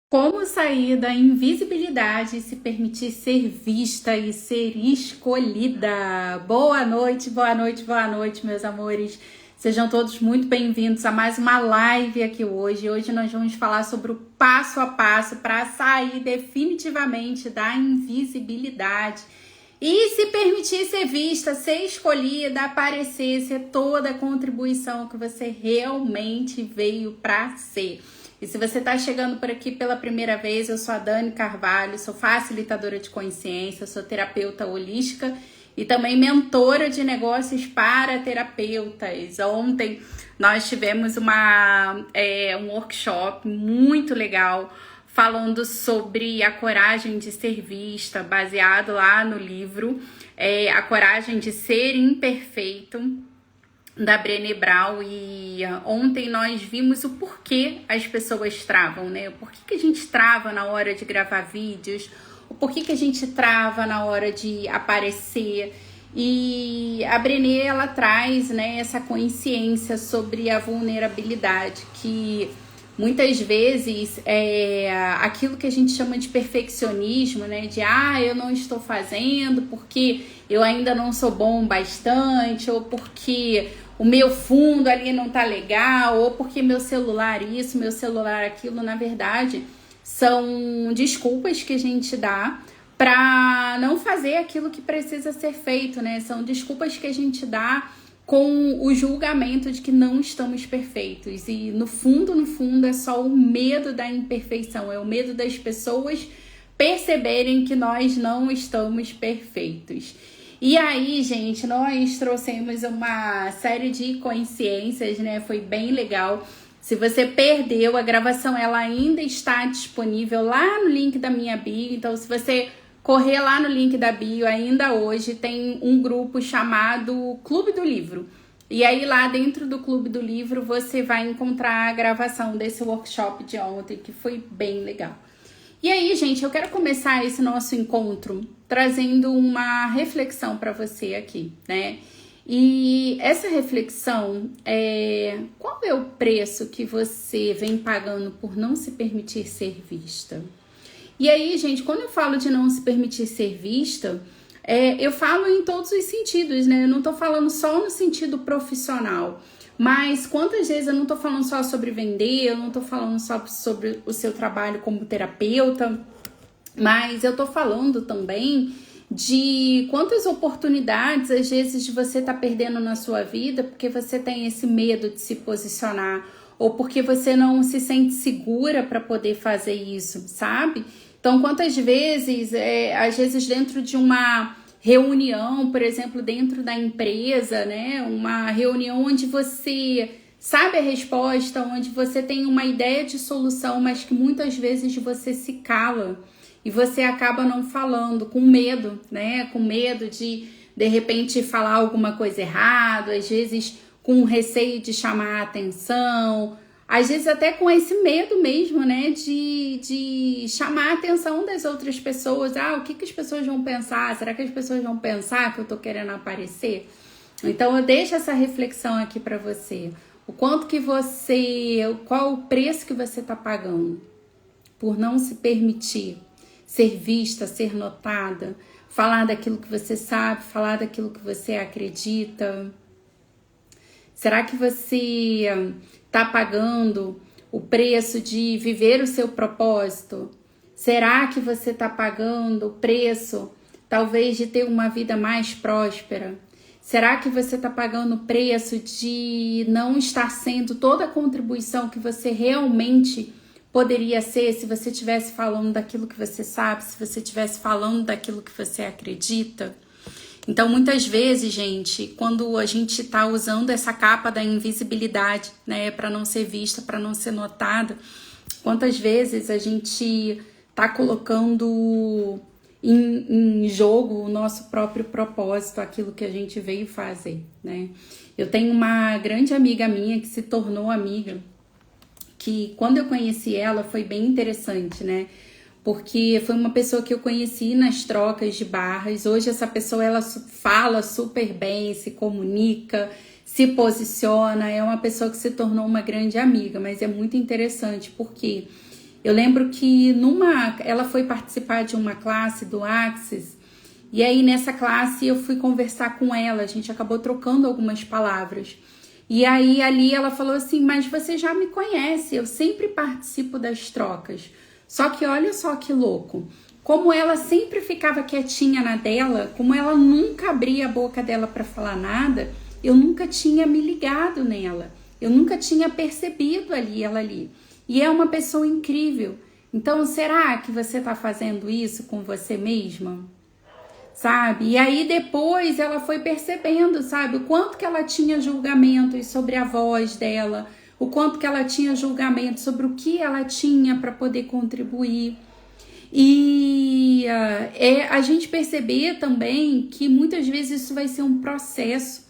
Como sair da invisibilidade e se permitir ser vista e ser escolhida? Boa noite, boa noite, boa noite, meus amores. Sejam todos muito bem-vindos a mais uma live aqui hoje. Hoje nós vamos falar sobre o passo a passo para sair definitivamente da invisibilidade e se permitir ser vista, ser escolhida, aparecer, ser toda a contribuição que você realmente veio para ser. E se você está chegando por aqui pela primeira vez, eu sou a Dani Carvalho, sou facilitadora de consciência, sou terapeuta holística e também mentora de negócios para terapeutas. Ontem nós tivemos um workshop muito legal falando sobre a coragem de ser vista, baseado lá no livro A Coragem de Ser Imperfeito, da Brené Brown. E ontem nós vimos o porquê as pessoas travam, né? O porquê que a gente trava na hora de gravar vídeos, o porquê que a gente trava na hora de aparecer. E a Brené, ela traz, né, essa consciência sobre a vulnerabilidade, que muitas vezes aquilo que a gente chama de perfeccionismo, né? De eu não estou fazendo porque eu ainda não sou bom bastante, ou porque o meu fundo ali não tá legal, ou porque meu celular isso, meu celular aquilo. Na verdade, são desculpas que a gente dá para não fazer aquilo que precisa ser feito, né? São desculpas que a gente dá com o julgamento de que não estamos perfeitos. E no fundo, é só o medo da imperfeição, é o medo das pessoas perceberem que nós não estamos perfeitos. E aí, gente, nós trouxemos uma série de consciências, né? Foi bem legal. Se você perdeu, a gravação ela ainda está disponível lá no link da minha bio. Então, se você correr lá no link da bio, ainda hoje tem um grupo chamado Clube do Livro. E aí lá dentro do Clube do Livro você vai encontrar a gravação desse workshop de ontem, que foi bem legal. E aí, gente, eu quero começar esse nosso encontro trazendo uma reflexão para você aqui, né? E essa reflexão é: qual é o preço que você vem pagando por não se permitir ser vista? E aí, gente, quando eu falo de não se permitir ser vista, eu falo em todos os sentidos, né? Eu não tô falando só no sentido profissional, mas quantas vezes eu não tô falando só sobre vender, eu não tô falando só sobre o seu trabalho como terapeuta, mas eu tô falando também de quantas oportunidades, às vezes, de você tá perdendo na sua vida porque você tem esse medo de se posicionar, ou porque você não se sente segura para poder fazer isso, sabe? Então, quantas vezes, às vezes dentro de uma reunião, por exemplo, dentro da empresa, né? Uma reunião onde você sabe a resposta, onde você tem uma ideia de solução, mas que muitas vezes você se cala e você acaba não falando, com medo, né? Com medo de repente, falar alguma coisa errada, às vezes com receio de chamar a atenção, às vezes até com esse medo mesmo, né, de chamar a atenção das outras pessoas. O que as pessoas vão pensar? Será que as pessoas vão pensar que eu tô querendo aparecer? Então eu deixo essa reflexão aqui para você. O quanto que qual o preço que você tá pagando por não se permitir ser vista, ser notada, falar daquilo que você sabe, falar daquilo que você acredita? Será que você está pagando o preço de viver o seu propósito? Será que você está pagando o preço, talvez, de ter uma vida mais próspera? Será que você está pagando o preço de não estar sendo toda a contribuição que você realmente poderia ser se você estivesse falando daquilo que você sabe, se você estivesse falando daquilo que você acredita? Então, muitas vezes, gente, quando a gente tá usando essa capa da invisibilidade, né, para não ser vista, para não ser notada, quantas vezes a gente tá colocando em jogo o nosso próprio propósito, aquilo que a gente veio fazer, né? Eu tenho uma grande amiga minha que se tornou amiga, que quando eu conheci ela foi bem interessante, né? Porque foi uma pessoa que eu conheci nas trocas de barras. Hoje essa pessoa, ela fala super bem, se comunica, se posiciona, é uma pessoa que se tornou uma grande amiga. Mas é muito interessante porque Eu lembro que ela foi participar de uma classe do Axis, e aí nessa classe eu fui conversar com ela, a gente acabou trocando algumas palavras. E aí ali ela falou assim, mas você já me conhece, eu sempre participo das trocas. Só que olha só que louco, como ela sempre ficava quietinha na dela, como ela nunca abria a boca dela para falar nada, eu nunca tinha me ligado nela, eu nunca tinha percebido ela ali. E é uma pessoa incrível. Então, será que você está fazendo isso com você mesma? Sabe? E aí depois ela foi percebendo, sabe? O quanto que ela tinha julgamentos sobre a voz dela, o quanto que ela tinha julgamentos sobre o que ela tinha para poder contribuir. E a gente perceber também que muitas vezes isso vai ser um processo,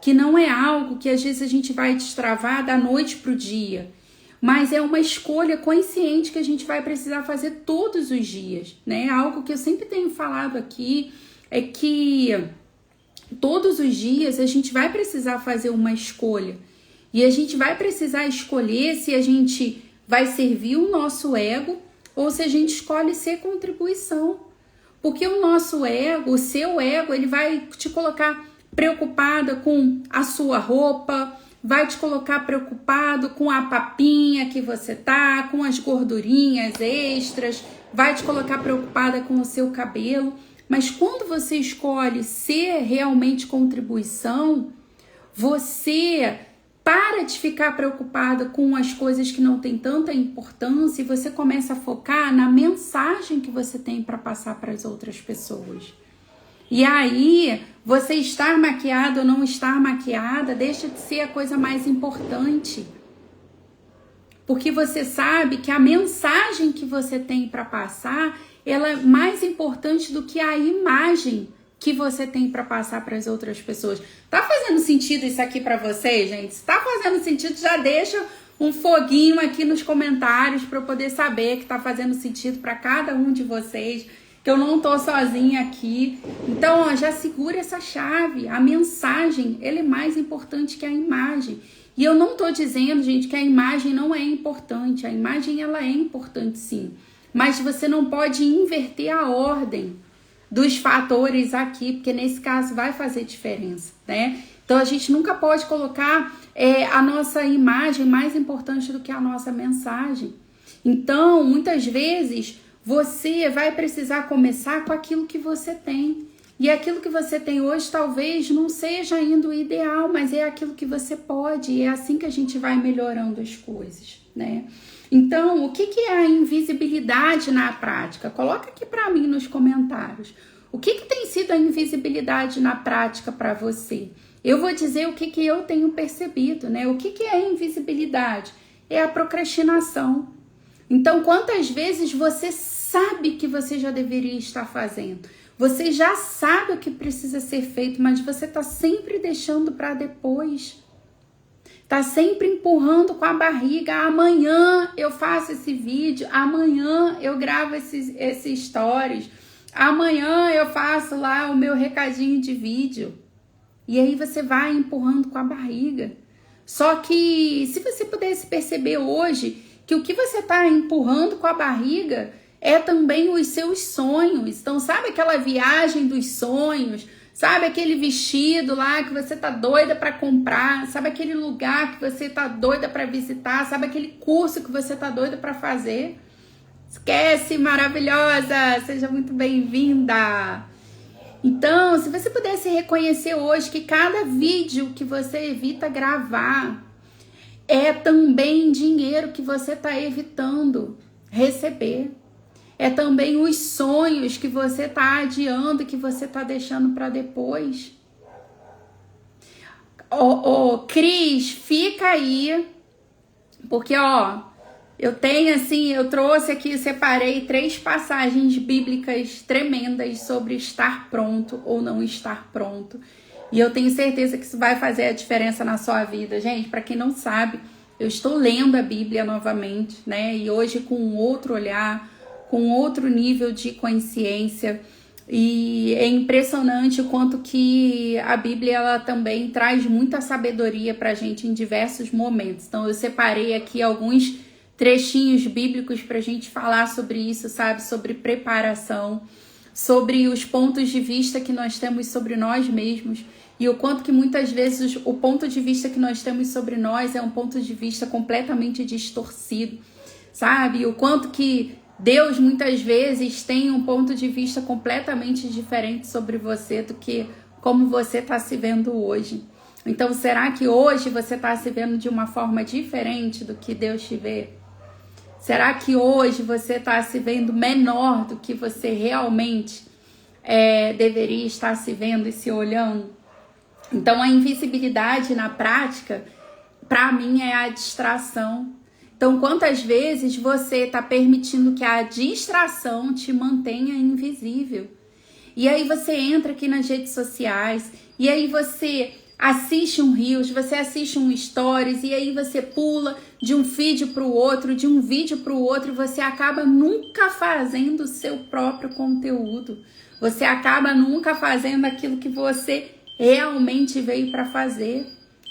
que não é algo que às vezes a gente vai destravar da noite para o dia, mas é uma escolha consciente que a gente vai precisar fazer todos os dias, né? Algo que eu sempre tenho falado aqui é que todos os dias a gente vai precisar fazer uma escolha. E a gente vai precisar escolher se a gente vai servir o nosso ego ou se a gente escolhe ser contribuição. Porque o nosso ego, o seu ego, ele vai te colocar preocupada com a sua roupa, vai te colocar preocupado com a papinha que você tá, com as gordurinhas extras, vai te colocar preocupada com o seu cabelo. Mas quando você escolhe ser realmente contribuição, você para de ficar preocupada com as coisas que não têm tanta importância e você começa a focar na mensagem que você tem para passar para as outras pessoas. E aí, você estar maquiada ou não estar maquiada deixa de ser a coisa mais importante. Porque você sabe que a mensagem que você tem para passar, ela é mais importante do que a imagem que você tem para passar para as outras pessoas. Tá fazendo sentido isso aqui para vocês, gente? Se tá fazendo sentido, já deixa um foguinho aqui nos comentários para eu poder saber que tá fazendo sentido para cada um de vocês, que eu não tô sozinha aqui. Então, ó, já segura essa chave. A mensagem, ela é mais importante que a imagem. E eu não tô dizendo, gente, que a imagem não é importante. A imagem, ela é importante sim. Mas você não pode inverter a ordem dos fatores aqui, porque nesse caso vai fazer diferença, né? Então a gente nunca pode colocar a nossa imagem mais importante do que a nossa mensagem. Então, muitas vezes, você vai precisar começar com aquilo que você tem. E aquilo que você tem hoje talvez não seja ainda o ideal, mas é aquilo que você pode. E é assim que a gente vai melhorando as coisas, né? Então, o que é a invisibilidade na prática? Coloca aqui para mim nos comentários. O que tem sido a invisibilidade na prática para você? Eu vou dizer o que eu tenho percebido, né? O que é a invisibilidade? É a procrastinação. Então, quantas vezes você sabe que você já deveria estar fazendo? Você já sabe o que precisa ser feito, mas você está sempre deixando para depois. Tá sempre empurrando com a barriga. Amanhã eu faço esse vídeo, amanhã eu gravo esses stories, amanhã eu faço lá o meu recadinho de vídeo. E aí você vai empurrando com a barriga. Só que se você pudesse perceber hoje que o que você tá empurrando com a barriga é também os seus sonhos. Então, sabe aquela viagem dos sonhos? Sabe aquele vestido lá que você tá doida para comprar? Sabe aquele lugar que você tá doida para visitar? Sabe aquele curso que você tá doida para fazer? Esquece, maravilhosa! Seja muito bem-vinda! Então, se você pudesse reconhecer hoje que cada vídeo que você evita gravar é também dinheiro que você tá evitando receber. É também os sonhos que você tá adiando, que você tá deixando para depois. Cris, fica aí, porque eu trouxe aqui, separei 3 passagens bíblicas tremendas sobre estar pronto ou não estar pronto. E eu tenho certeza que isso vai fazer a diferença na sua vida. Gente, para quem não sabe, eu estou lendo a Bíblia novamente, né? E hoje com um outro olhar, com outro nível de consciência, e é impressionante o quanto que a Bíblia ela também traz muita sabedoria para a gente em diversos momentos. Então eu separei aqui alguns trechinhos bíblicos para a gente falar sobre isso, sabe? Sobre preparação, sobre os pontos de vista que nós temos sobre nós mesmos e o quanto que muitas vezes o ponto de vista que nós temos sobre nós é um ponto de vista completamente distorcido, sabe? E o quanto que Deus muitas vezes tem um ponto de vista completamente diferente sobre você do que como você está se vendo hoje. Então, será que hoje você está se vendo de uma forma diferente do que Deus te vê? Será que hoje você está se vendo menor do que você realmente deveria estar se vendo e se olhando? Então, a invisibilidade na prática, para mim, é a distração. Então, quantas vezes você está permitindo que a distração te mantenha invisível? E aí você entra aqui nas redes sociais, e aí você assiste um Reels, você assiste um Stories, e aí você pula de um feed para o outro, de um vídeo para o outro, e você acaba nunca fazendo o seu próprio conteúdo. Você acaba nunca fazendo aquilo que você realmente veio para fazer.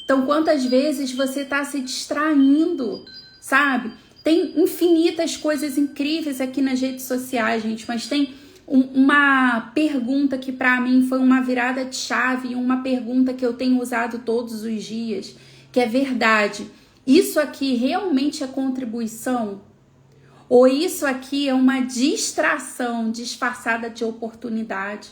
Então, quantas vezes você está se distraindo, sabe? Tem infinitas coisas incríveis aqui nas redes sociais, gente, mas tem uma pergunta que para mim foi uma virada de chave, uma pergunta que eu tenho usado todos os dias, que é verdade. Isso aqui realmente é contribuição? Ou isso aqui é uma distração disfarçada de oportunidade?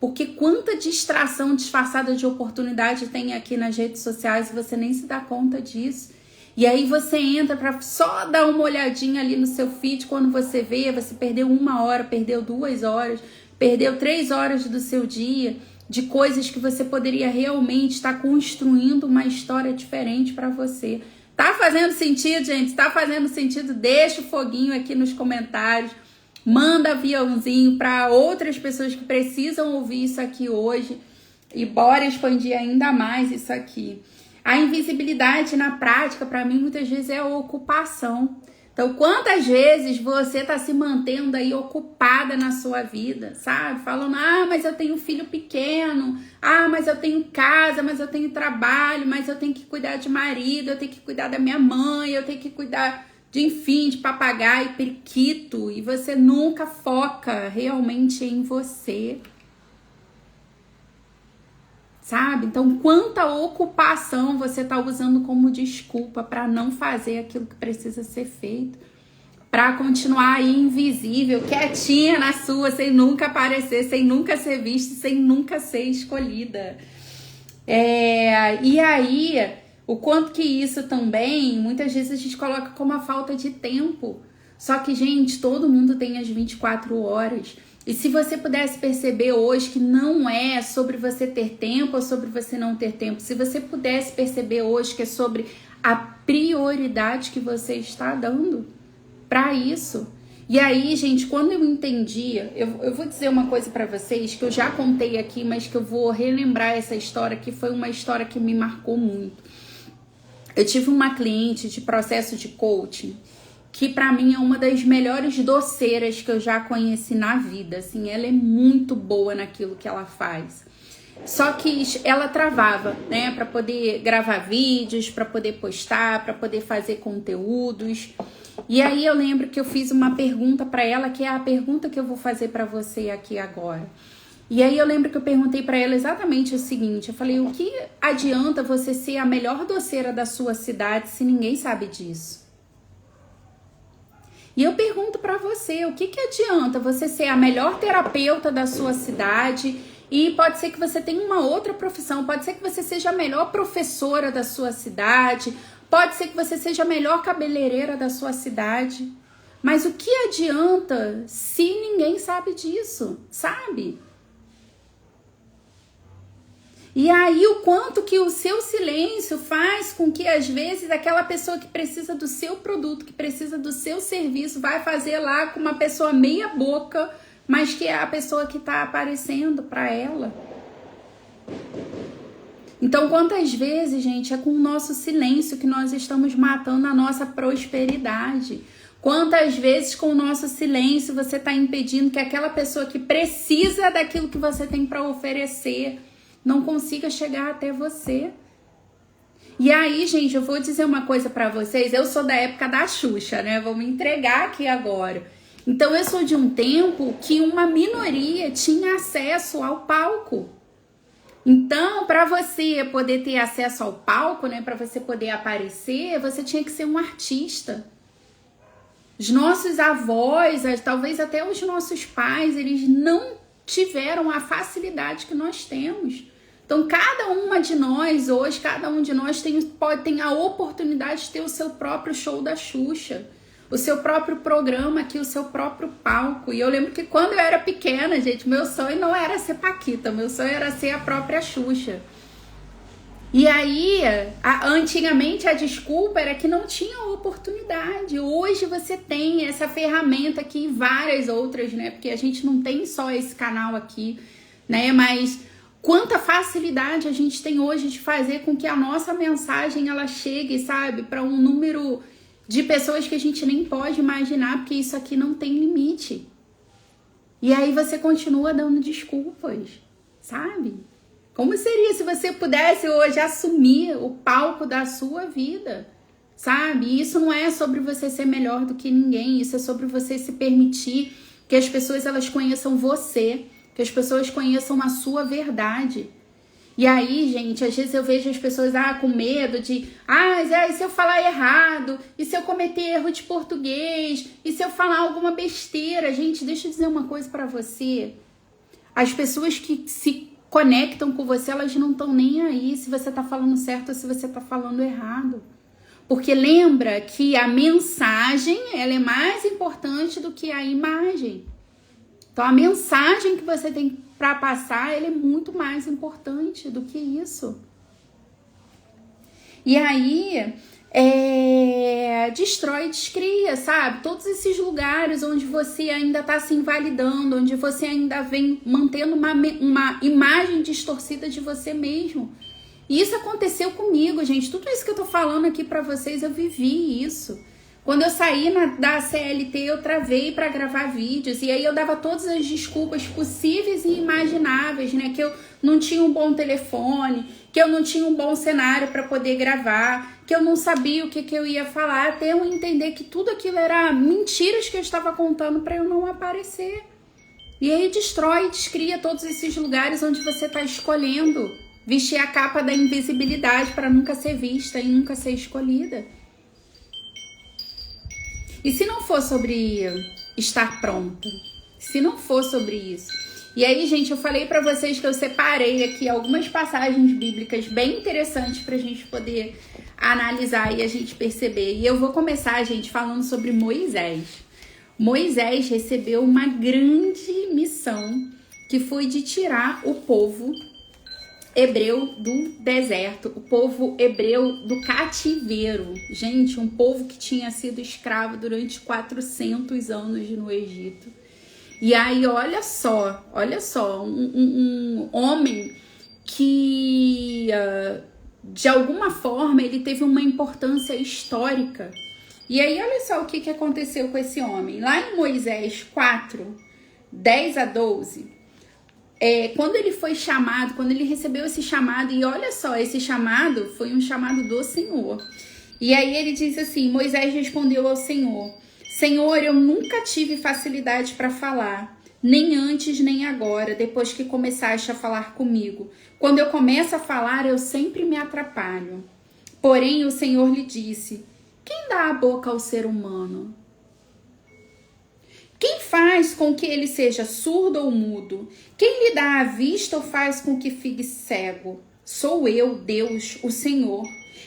Porque quanta distração disfarçada de oportunidade tem aqui nas redes sociais e você nem se dá conta disso. E aí você entra para só dar uma olhadinha ali no seu feed, quando você vê, você perdeu 1 hora, perdeu 2 horas, perdeu 3 horas do seu dia, de coisas que você poderia realmente estar construindo uma história diferente para você. Tá fazendo sentido, gente? Tá fazendo sentido? Deixa o foguinho aqui nos comentários. Manda aviãozinho para outras pessoas que precisam ouvir isso aqui hoje. E bora expandir ainda mais isso aqui. A invisibilidade na prática, para mim, muitas vezes é a ocupação. Então, quantas vezes você está se mantendo aí ocupada na sua vida, sabe? Falando, mas eu tenho um filho pequeno, mas eu tenho casa, mas eu tenho trabalho, mas eu tenho que cuidar de marido, eu tenho que cuidar da minha mãe, eu tenho que cuidar de papagaio, periquito, e você nunca foca realmente em você. Sabe? Então, quanta ocupação você está usando como desculpa para não fazer aquilo que precisa ser feito, para continuar aí invisível, quietinha na sua, sem nunca aparecer, sem nunca ser vista, sem nunca ser escolhida. E aí, o quanto que isso também, muitas vezes a gente coloca como a falta de tempo. Só que, gente, todo mundo tem as 24 horas. E se você pudesse perceber hoje que não é sobre você ter tempo ou sobre você não ter tempo, se você pudesse perceber hoje que é sobre a prioridade que você está dando para isso. E aí, gente, quando eu entendi, eu vou dizer uma coisa para vocês que eu já contei aqui, mas que eu vou relembrar essa história, que foi uma história que me marcou muito. Eu tive uma cliente de processo de coaching, que para mim é uma das melhores doceiras que eu já conheci na vida, assim, ela é muito boa naquilo que ela faz. Só que ela travava, né, para poder gravar vídeos, para poder postar, para poder fazer conteúdos. E aí eu lembro que eu fiz uma pergunta para ela, que é a pergunta que eu vou fazer para você aqui agora. E aí eu lembro que eu perguntei para ela exatamente o seguinte, eu falei, o que adianta você ser a melhor doceira da sua cidade se ninguém sabe disso? E eu pergunto para você, o que adianta você ser a melhor terapeuta da sua cidade e pode ser que você tenha uma outra profissão, pode ser que você seja a melhor professora da sua cidade, pode ser que você seja a melhor cabeleireira da sua cidade, mas o que adianta se ninguém sabe disso, sabe? E aí o quanto que o seu silêncio faz com que às vezes aquela pessoa que precisa do seu produto, que precisa do seu serviço, vai fazer lá com uma pessoa meia boca, mas que é a pessoa que está aparecendo para ela. Então quantas vezes, gente, é com o nosso silêncio que nós estamos matando a nossa prosperidade. Quantas vezes com o nosso silêncio você está impedindo que aquela pessoa que precisa daquilo que você tem para oferecer não consiga chegar até você. E aí, gente, eu vou dizer uma coisa pra vocês. Eu sou da época da Xuxa, né? Vou me entregar aqui agora. Então, eu sou de um tempo que uma minoria tinha acesso ao palco. Então, para você poder ter acesso ao palco, né, para você poder aparecer, você tinha que ser um artista. Os nossos avós, talvez até os nossos pais, eles não tiveram a facilidade que nós temos. Então, cada uma de nós hoje, cada um de nós tem a oportunidade de ter o seu próprio show da Xuxa, o seu próprio programa aqui, o seu próprio palco. E eu lembro que quando eu era pequena, gente, meu sonho não era ser Paquita, meu sonho era ser a própria Xuxa. E aí, antigamente a desculpa era que não tinha oportunidade. Hoje você tem essa ferramenta aqui e várias outras, né? Porque a gente não tem só esse canal aqui, né? Mas quanta facilidade a gente tem hoje de fazer com que a nossa mensagem ela chegue, sabe, para um número de pessoas que a gente nem pode imaginar, porque isso aqui não tem limite. E aí você continua dando desculpas, sabe? Como seria se você pudesse hoje assumir o palco da sua vida, sabe? E isso não é sobre você ser melhor do que ninguém, isso é sobre você se permitir que as pessoas elas conheçam você, que as pessoas conheçam a sua verdade. E aí, gente, às vezes eu vejo as pessoas com medo de e se eu falar errado? E se eu cometer erro de português? E se eu falar alguma besteira? Gente, deixa eu dizer uma coisa pra você. As pessoas que se conectam com você, elas não estão nem aí se você tá falando certo ou se você tá falando errado. Porque lembra que a mensagem, ela é mais importante do que a imagem. Então, a mensagem que você tem para passar, ela é muito mais importante do que isso. E aí, destrói e descria, sabe? Todos esses lugares onde você ainda está se invalidando, onde você ainda vem mantendo uma imagem distorcida de você mesmo. E isso aconteceu comigo, gente. Tudo isso que eu tô falando aqui para vocês, eu vivi isso. Quando eu saí da CLT, eu travei para gravar vídeos. E aí eu dava todas as desculpas possíveis e imagináveis, né? Que eu não tinha um bom telefone, que eu não tinha um bom cenário para poder gravar, que eu não sabia o que eu ia falar, até eu entender que tudo aquilo era mentiras que eu estava contando para eu não aparecer. E aí destrói, descria todos esses lugares onde você está escolhendo vestir a capa da invisibilidade para nunca ser vista e nunca ser escolhida. E se não for sobre estar pronta? Se não for sobre isso? E aí, gente, eu falei pra vocês que eu separei aqui algumas passagens bíblicas bem interessantes pra gente poder analisar e a gente perceber. E eu vou começar, gente, falando sobre Moisés. Moisés recebeu uma grande missão, que foi de tirar o povo hebreu do deserto, o povo hebreu do cativeiro. Gente, um povo que tinha sido escravo durante 400 anos no Egito. E aí, olha só, um homem que, de alguma forma, ele teve uma importância histórica. E aí, olha só o que aconteceu com esse homem. Lá em Moisés 4, 10 a 12... quando ele foi chamado, quando ele recebeu esse chamado, e olha só, esse chamado foi um chamado do Senhor. E aí ele diz assim, Moisés respondeu ao Senhor, Senhor, eu nunca tive facilidade para falar, nem antes nem agora, depois que começaste a falar comigo. Quando eu começo a falar, eu sempre me atrapalho. Porém, o Senhor lhe disse, quem dá a boca ao ser humano? Quem faz com que ele seja surdo ou mudo? Quem lhe dá a vista ou faz com que fique cego? Sou eu, Deus, o Senhor.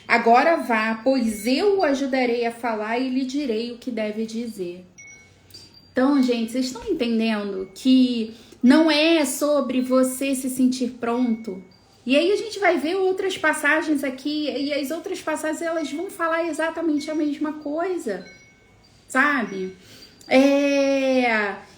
Agora vá, pois eu o ajudarei a falar e lhe direi o que deve dizer. Então, gente, vocês estão entendendo que não é sobre você se sentir pronto? E aí a gente vai ver outras passagens aqui, e as outras passagens elas vão falar exatamente a mesma coisa, sabe?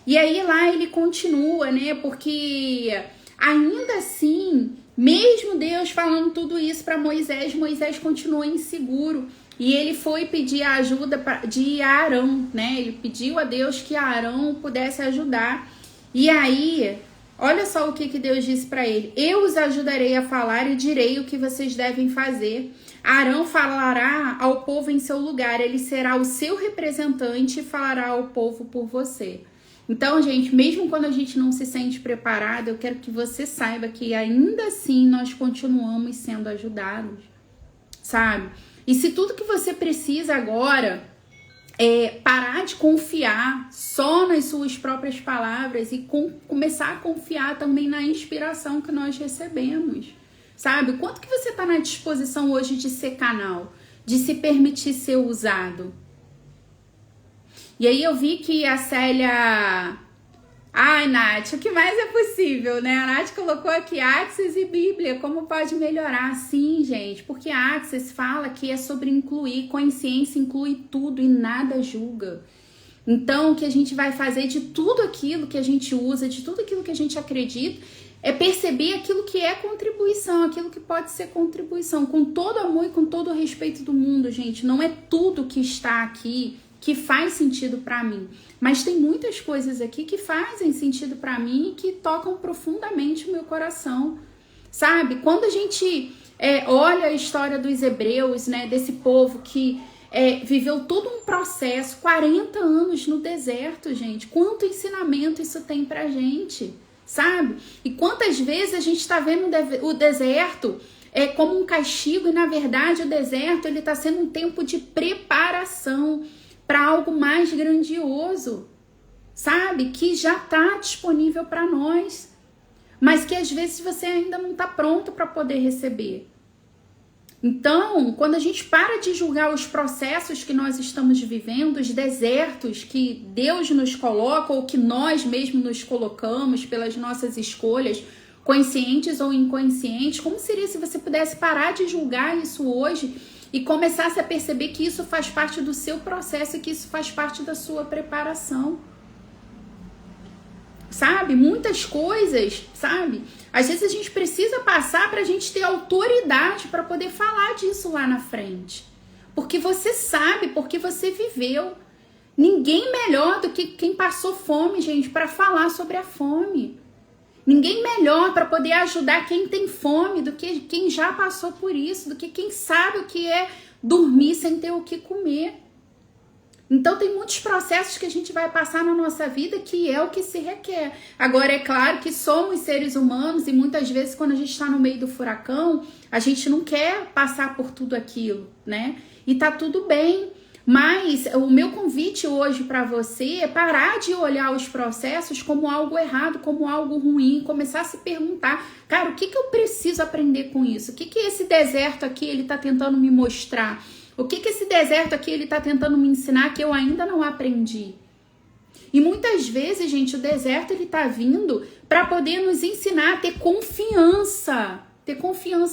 E aí lá ele continua, né? Porque ainda assim, mesmo Deus falando tudo isso para Moisés, Moisés continua inseguro. E ele foi pedir a ajuda de Arão, né? Ele pediu a Deus que Arão pudesse ajudar. E aí, Olha só o que Deus disse para ele. Eu os ajudarei a falar e direi o que vocês devem fazer. Arão falará ao povo em seu lugar. Ele será o seu representante e falará ao povo por você. Então, gente, mesmo quando a gente não se sente preparado, eu quero que você saiba que ainda assim nós continuamos sendo ajudados, sabe? E se tudo que você precisa agora parar de confiar só nas suas próprias palavras e começar a confiar também na inspiração que nós recebemos, sabe? Quanto que você está na disposição hoje de ser canal, de se permitir ser usado? E aí eu vi que a Célia... Ai, Nath, o que mais é possível, né? A Nath colocou aqui Axis e Bíblia, como pode melhorar? Sim, gente, porque a Axis fala que é sobre incluir, consciência inclui tudo e nada julga. Então, o que a gente vai fazer de tudo aquilo que a gente usa, de tudo aquilo que a gente acredita, é perceber aquilo que é contribuição, aquilo que pode ser contribuição, com todo amor e com todo o respeito do mundo, gente. Não é tudo que está aqui que faz sentido para mim, mas tem muitas coisas aqui que fazem sentido para mim e que tocam profundamente o meu coração, sabe? Quando a gente olha a história dos hebreus, né, desse povo que viveu todo um processo, 40 anos no deserto, gente, quanto ensinamento isso tem pra gente, sabe? E quantas vezes a gente tá vendo o deserto como um castigo e na verdade o deserto ele tá sendo um tempo de preparação para algo mais grandioso, sabe? Que já está disponível para nós, mas que às vezes você ainda não está pronto para poder receber. Então, quando a gente para de julgar os processos que nós estamos vivendo, os desertos que Deus nos coloca ou que nós mesmos nos colocamos pelas nossas escolhas, conscientes ou inconscientes, como seria se você pudesse parar de julgar isso hoje e começasse a perceber que isso faz parte do seu processo e que isso faz parte da sua preparação? Sabe? Muitas coisas, sabe? Às vezes a gente precisa passar para a gente ter autoridade para poder falar disso lá na frente. Porque você sabe, porque você viveu. Ninguém melhor do que quem passou fome, gente, para falar sobre a fome. Ninguém melhor para poder ajudar quem tem fome do que quem já passou por isso, do que quem sabe o que é dormir sem ter o que comer. Então tem muitos processos que a gente vai passar na nossa vida que é o que se requer. Agora é claro que somos seres humanos e muitas vezes quando a gente está no meio do furacão, a gente não quer passar por tudo aquilo, né? E tá tudo bem. Mas o meu convite hoje para você é parar de olhar os processos como algo errado, como algo ruim, começar a se perguntar, cara, o que eu preciso aprender com isso? O que esse deserto aqui ele tá tentando me mostrar? O que esse deserto aqui ele tá tentando me ensinar que eu ainda não aprendi? E muitas vezes, gente, o deserto ele tá vindo para poder nos ensinar a ter confiança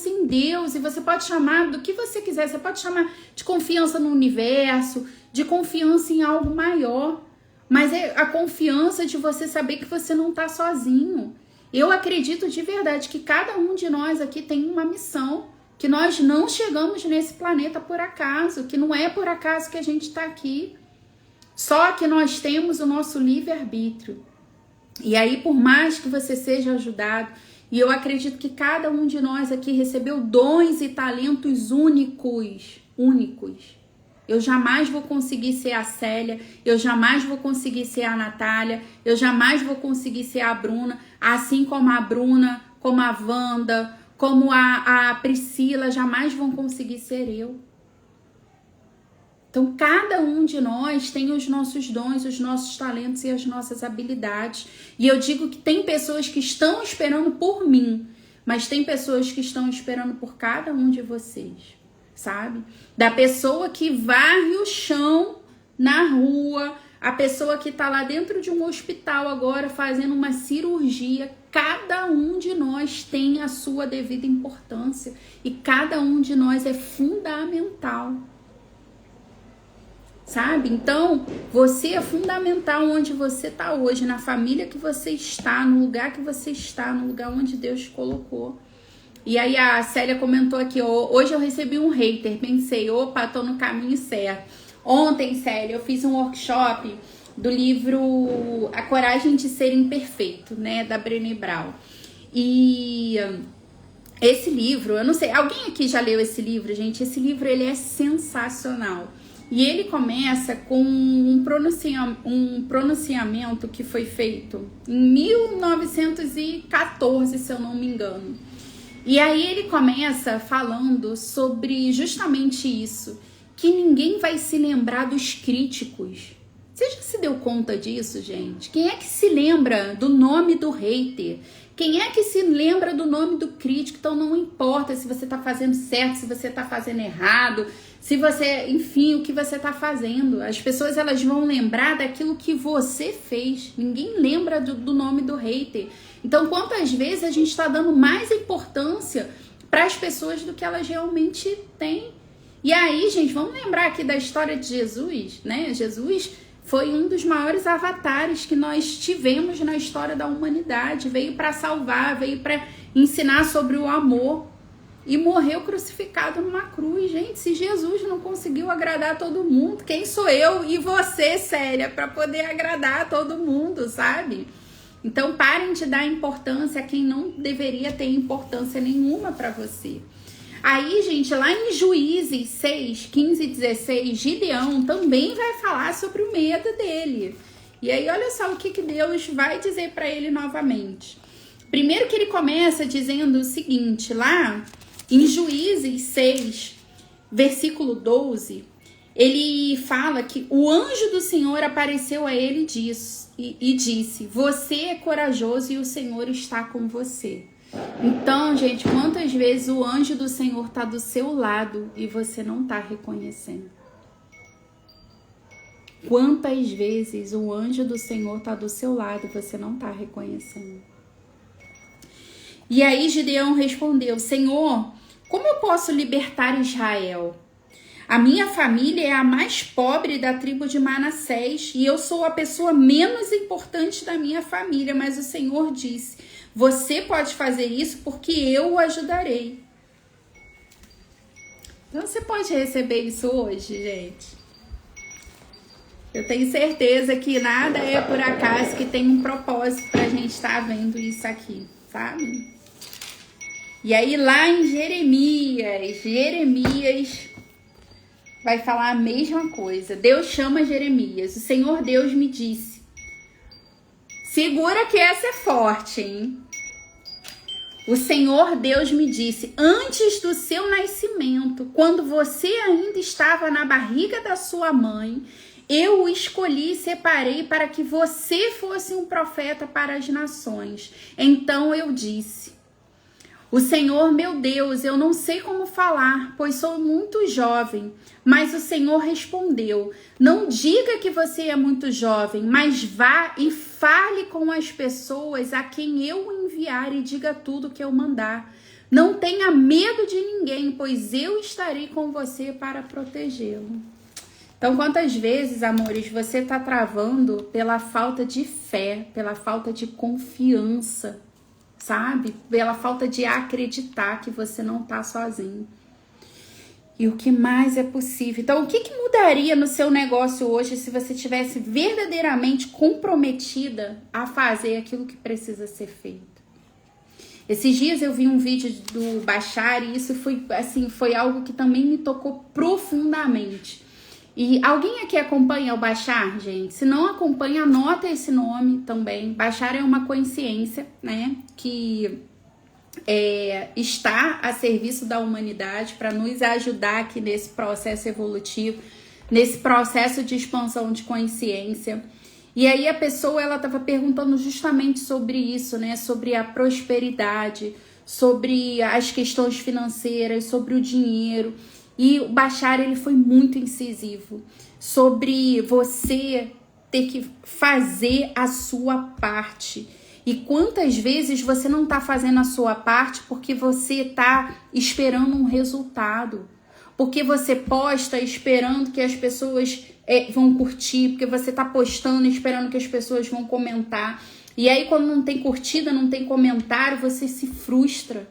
em Deus, e você pode chamar do que você quiser, você pode chamar de confiança no universo, de confiança em algo maior, mas é a confiança de você saber que você não está sozinho. Eu acredito de verdade que cada um de nós aqui tem uma missão, que nós não chegamos nesse planeta por acaso, que não é por acaso que a gente está aqui, só que nós temos o nosso livre-arbítrio. E aí, por mais que você seja ajudado, e eu acredito que cada um de nós aqui recebeu dons e talentos únicos. Eu jamais vou conseguir ser a Célia, eu jamais vou conseguir ser a Natália, eu jamais vou conseguir ser a Bruna, assim como a Bruna, como a Wanda, como a Priscila, jamais vão conseguir ser eu. Então, cada um de nós tem os nossos dons, os nossos talentos e as nossas habilidades. E eu digo que tem pessoas que estão esperando por mim, mas tem pessoas que estão esperando por cada um de vocês, sabe? Da pessoa que varre o chão na rua, a pessoa que tá lá dentro de um hospital agora fazendo uma cirurgia. Cada um de nós tem a sua devida importância e cada um de nós é fundamental. Sabe? Então, você é fundamental onde você está hoje, na família que você está, no lugar que você está, no lugar onde Deus colocou. E aí a Célia comentou aqui, hoje eu recebi um hater, pensei, opa, tô no caminho certo. Ontem, Célia, eu fiz um workshop do livro A Coragem de Ser Imperfeito, né, da Brené Brown. E esse livro, eu não sei, alguém aqui já leu esse livro, gente? Esse livro, ele é sensacional. E ele começa com um pronunciamento que foi feito em 1914, se eu não me engano. E aí ele começa falando sobre justamente isso, que ninguém vai se lembrar dos críticos. Você já se deu conta disso, gente? Quem é que se lembra do nome do hater? Quem é que se lembra do nome do crítico? Então não importa se você tá fazendo certo, se você tá fazendo errado, se você, enfim, o que você tá fazendo. As pessoas, elas vão lembrar daquilo que você fez. Ninguém lembra do nome do hater. Então, quantas vezes a gente tá dando mais importância para as pessoas do que elas realmente têm? E aí, gente, vamos lembrar aqui da história de Jesus, né? Jesus foi um dos maiores avatares que nós tivemos na história da humanidade. Veio para salvar, veio para ensinar sobre o amor e morreu crucificado numa cruz. Gente, se Jesus não conseguiu agradar todo mundo, quem sou eu e você, Célia, para poder agradar todo mundo, sabe? Então, parem de dar importância a quem não deveria ter importância nenhuma para você. Aí, gente, lá em Juízes 6, 15 e 16, Gideão também vai falar sobre o medo dele. E aí, olha só o que Deus vai dizer para ele novamente. Primeiro que ele começa dizendo o seguinte, lá em Juízes 6, versículo 12, ele fala que o anjo do Senhor apareceu a ele e disse, você é corajoso e o Senhor está com você. Então, gente, quantas vezes o anjo do Senhor está do seu lado e você não está reconhecendo? Quantas vezes o anjo do Senhor está do seu lado e você não está reconhecendo? E aí Gideão respondeu, Senhor, como eu posso libertar Israel? A minha família é a mais pobre da tribo de Manassés e eu sou a pessoa menos importante da minha família, mas o Senhor disse, você pode fazer isso porque eu o ajudarei. Então você pode receber isso hoje, gente. Eu tenho certeza que nada é por acaso, que tem um propósito pra gente estar vendo isso aqui, sabe? E aí lá em Jeremias vai falar a mesma coisa. Deus chama Jeremias. O Senhor Deus me disse, segura que essa é forte, hein? O Senhor Deus me disse, antes do seu nascimento, quando você ainda estava na barriga da sua mãe, eu o escolhi e separei para que você fosse um profeta para as nações. Então eu disse, o Senhor, meu Deus, eu não sei como falar, pois sou muito jovem. Mas o Senhor respondeu, não diga que você é muito jovem, mas vá e fale com as pessoas a quem eu enviar e diga tudo que eu mandar. Não tenha medo de ninguém, pois eu estarei com você para protegê-lo. Então, quantas vezes, amores, você está travando pela falta de fé, pela falta de confiança, sabe? Pela falta de acreditar que você não está sozinho. E o que mais é possível? Então, o que mudaria no seu negócio hoje se você estivesse verdadeiramente comprometida a fazer aquilo que precisa ser feito? Esses dias eu vi um vídeo do Bashar e isso foi algo que também me tocou profundamente. E alguém aqui acompanha o Bashar, gente? Se não acompanha, anota esse nome também. Bashar é uma consciência, né, que está a serviço da humanidade para nos ajudar aqui nesse processo evolutivo, nesse processo de expansão de consciência. E aí a pessoa, ela estava perguntando justamente sobre isso, né, sobre a prosperidade, sobre as questões financeiras, sobre o dinheiro. E o Bashar, ele foi muito incisivo sobre você ter que fazer a sua parte. E quantas vezes você não está fazendo a sua parte porque você está esperando um resultado. Porque você posta esperando que as pessoas vão curtir, porque você está postando esperando que as pessoas vão comentar. E aí quando não tem curtida, não tem comentário, você se frustra.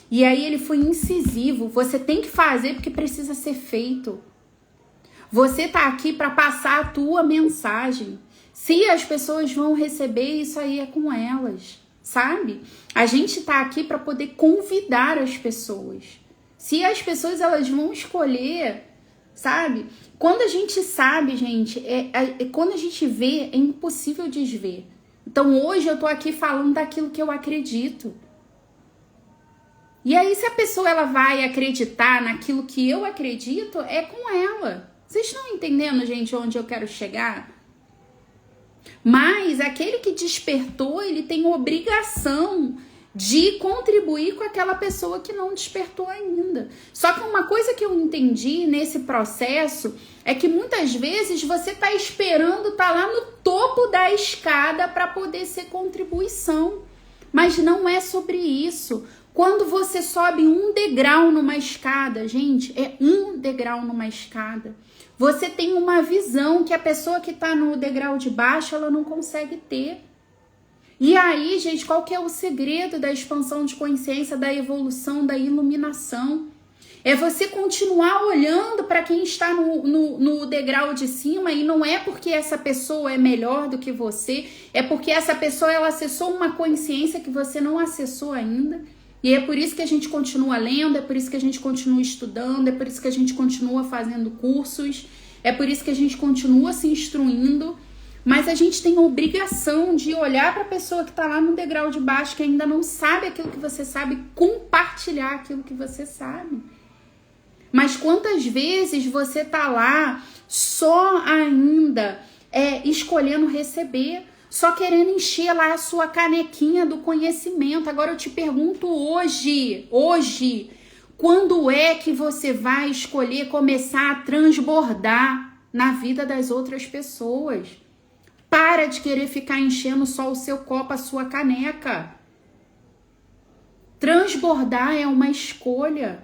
E aí ele foi incisivo, você tem que fazer porque precisa ser feito. Você tá aqui para passar a tua mensagem. Se as pessoas vão receber, isso aí é com elas, sabe? A gente tá aqui para poder convidar as pessoas. Se as pessoas elas vão escolher, sabe? Quando a gente sabe, gente, quando a gente vê, é impossível desver. Então hoje eu tô aqui falando daquilo que eu acredito. E aí se a pessoa ela vai acreditar naquilo que eu acredito, é com ela. Vocês estão entendendo, gente, onde eu quero chegar? Mas aquele que despertou, ele tem obrigação de contribuir com aquela pessoa que não despertou ainda. Só que uma coisa que eu entendi nesse processo é que muitas vezes você tá esperando tá lá no topo da escada para poder ser contribuição. Mas não é sobre isso. Quando você sobe um degrau numa escada, gente, é um degrau numa escada. Você tem uma visão que a pessoa que tá no degrau de baixo, ela não consegue ter. E aí, gente, qual que é o segredo da expansão de consciência, da evolução, da iluminação? É você continuar olhando para quem está no degrau de cima, e não é porque essa pessoa é melhor do que você, é porque essa pessoa ela acessou uma consciência que você não acessou ainda. E é por isso que a gente continua lendo, é por isso que a gente continua estudando, é por isso que a gente continua fazendo cursos, é por isso que a gente continua se instruindo. Mas a gente tem a obrigação de olhar para a pessoa que está lá no degrau de baixo, que ainda não sabe aquilo que você sabe, compartilhar aquilo que você sabe. Mas quantas vezes você tá lá só ainda escolhendo receber, só querendo encher lá a sua canequinha do conhecimento? Agora eu te pergunto hoje, quando é que você vai escolher começar a transbordar na vida das outras pessoas? Para de querer ficar enchendo só o seu copo, a sua caneca. Transbordar é uma escolha.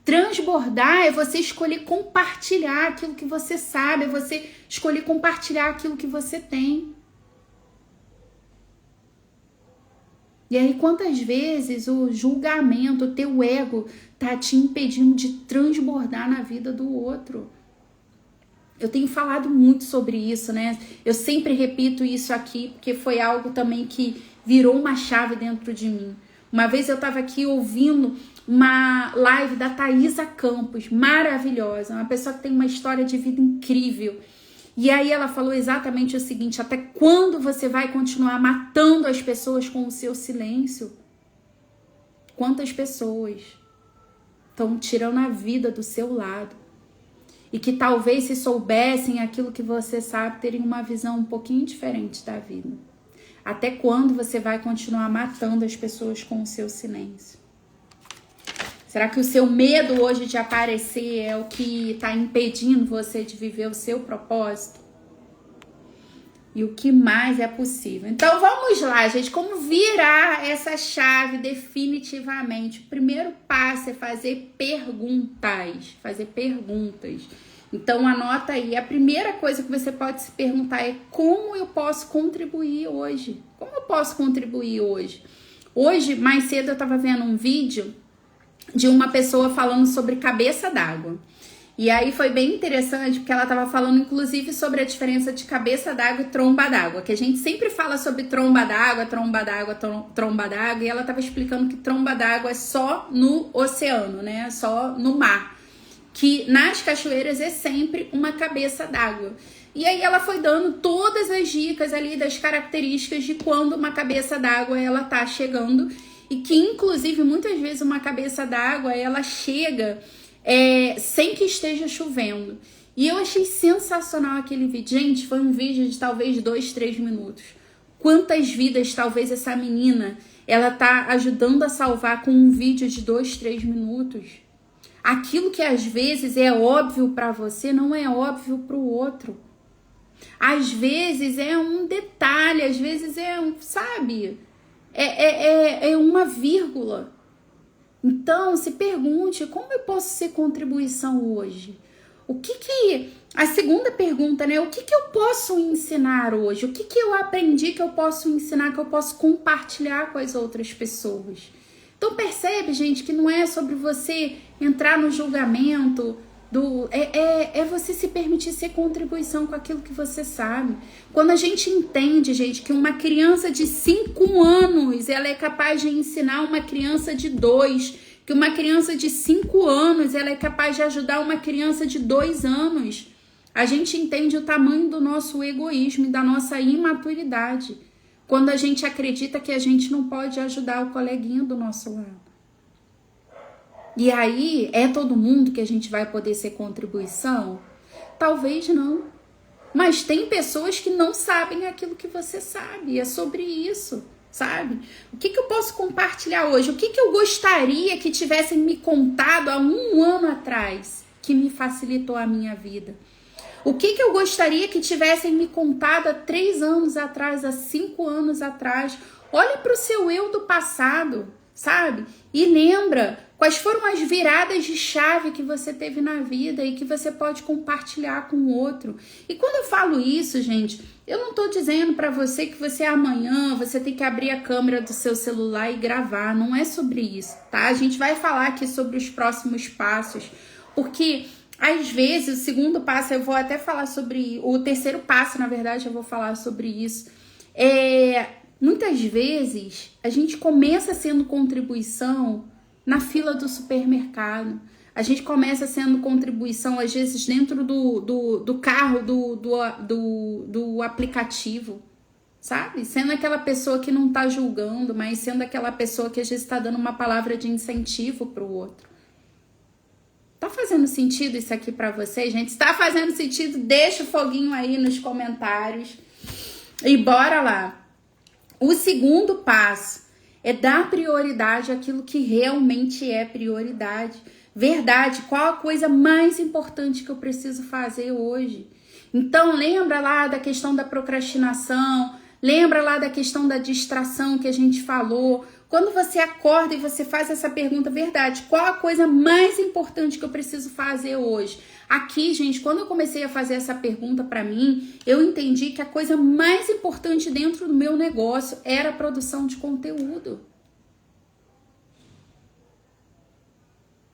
Transbordar é você escolher compartilhar aquilo que você sabe, é você escolher compartilhar aquilo que você tem. E aí, quantas vezes o julgamento, o teu ego, tá te impedindo de transbordar na vida do outro? Eu tenho falado muito sobre isso, né? Eu sempre repito isso aqui, porque foi algo também que virou uma chave dentro de mim. Uma vez eu estava aqui ouvindo uma live da Thaisa Campos, maravilhosa, uma pessoa que tem uma história de vida incrível. E aí ela falou exatamente o seguinte: até quando você vai continuar matando as pessoas com o seu silêncio? Quantas pessoas estão tirando a vida do seu lado? E que talvez se soubessem aquilo que você sabe, teriam uma visão um pouquinho diferente da vida. Até quando você vai continuar matando as pessoas com o seu silêncio? Será que o seu medo hoje de aparecer é o que está impedindo você de viver o seu propósito? E o que mais é possível? Então vamos lá, gente, como virar essa chave definitivamente? O primeiro passo é fazer perguntas, Então anota aí, a primeira coisa que você pode se perguntar é: como eu posso contribuir hoje? Como eu posso contribuir hoje? Hoje, mais cedo, eu estava vendo um vídeo de uma pessoa falando sobre cabeça d'água. E aí foi bem interessante, porque ela estava falando inclusive sobre a diferença de cabeça d'água e tromba d'água, que a gente sempre fala sobre tromba d'água, e ela estava explicando que tromba d'água é só no oceano, né? Só no mar. Que nas cachoeiras é sempre uma cabeça d'água. E aí ela foi dando todas as dicas ali das características de quando uma cabeça d'água ela tá chegando, e que inclusive muitas vezes uma cabeça d'água ela chega sem que esteja chovendo. E eu achei sensacional aquele vídeo. Gente, foi um vídeo de talvez 2-3 minutos. Quantas vidas talvez essa menina ela tá ajudando a salvar com um vídeo de 2-3 minutos? Aquilo que às vezes é óbvio para você não é óbvio para o outro. Às vezes é um detalhe, às vezes é uma vírgula. Então se pergunte: como eu posso ser contribuição hoje? A segunda pergunta, né? O que eu posso ensinar hoje? O que eu aprendi que eu posso ensinar, que eu posso compartilhar com as outras pessoas? Então percebe, gente, que não é sobre você entrar no julgamento, É você se permitir ser contribuição com aquilo que você sabe. Quando a gente entende, gente, que uma criança de 5 anos ela é capaz de ensinar uma criança de 2, que uma criança de 5 anos ela é capaz de ajudar uma criança de 2 anos, a gente entende o tamanho do nosso egoísmo e da nossa imaturidade. Quando a gente acredita que a gente não pode ajudar o coleguinha do nosso lado. E aí, é todo mundo que a gente vai poder ser contribuição? Talvez não. Mas tem pessoas que não sabem aquilo que você sabe. É sobre isso, sabe? O que eu posso compartilhar hoje? O que eu gostaria que tivessem me contado há 1 ano atrás, que me facilitou a minha vida? O que eu gostaria que tivessem me contado há 3 anos atrás, há 5 anos atrás? Olha para o seu eu do passado, sabe? E lembra quais foram as viradas de chave que você teve na vida e que você pode compartilhar com o outro. E quando eu falo isso, gente, eu não tô dizendo para você que você amanhã, você tem que abrir a câmera do seu celular e gravar. Não é sobre isso, tá? A gente vai falar aqui sobre os próximos passos, porque às vezes o segundo passo, eu vou até falar sobre... O terceiro passo, na verdade, eu vou falar sobre isso. Muitas vezes, a gente começa sendo contribuição na fila do supermercado. A gente começa sendo contribuição, às vezes, dentro do carro, do aplicativo, sabe? Sendo aquela pessoa que não tá julgando, mas sendo aquela pessoa que às vezes tá dando uma palavra de incentivo pro outro. Tá fazendo sentido isso aqui pra vocês, gente? Se tá fazendo sentido, deixa o foguinho aí nos comentários. E bora lá. O segundo passo é dar prioridade àquilo que realmente é prioridade. Verdade, qual a coisa mais importante que eu preciso fazer hoje? Então, lembra lá da questão da procrastinação, lembra lá da questão da distração que a gente falou. Quando você acorda e você faz essa pergunta, verdade, qual a coisa mais importante que eu preciso fazer hoje? Aqui, gente, quando eu comecei a fazer essa pergunta para mim, eu entendi que a coisa mais importante dentro do meu negócio era a produção de conteúdo.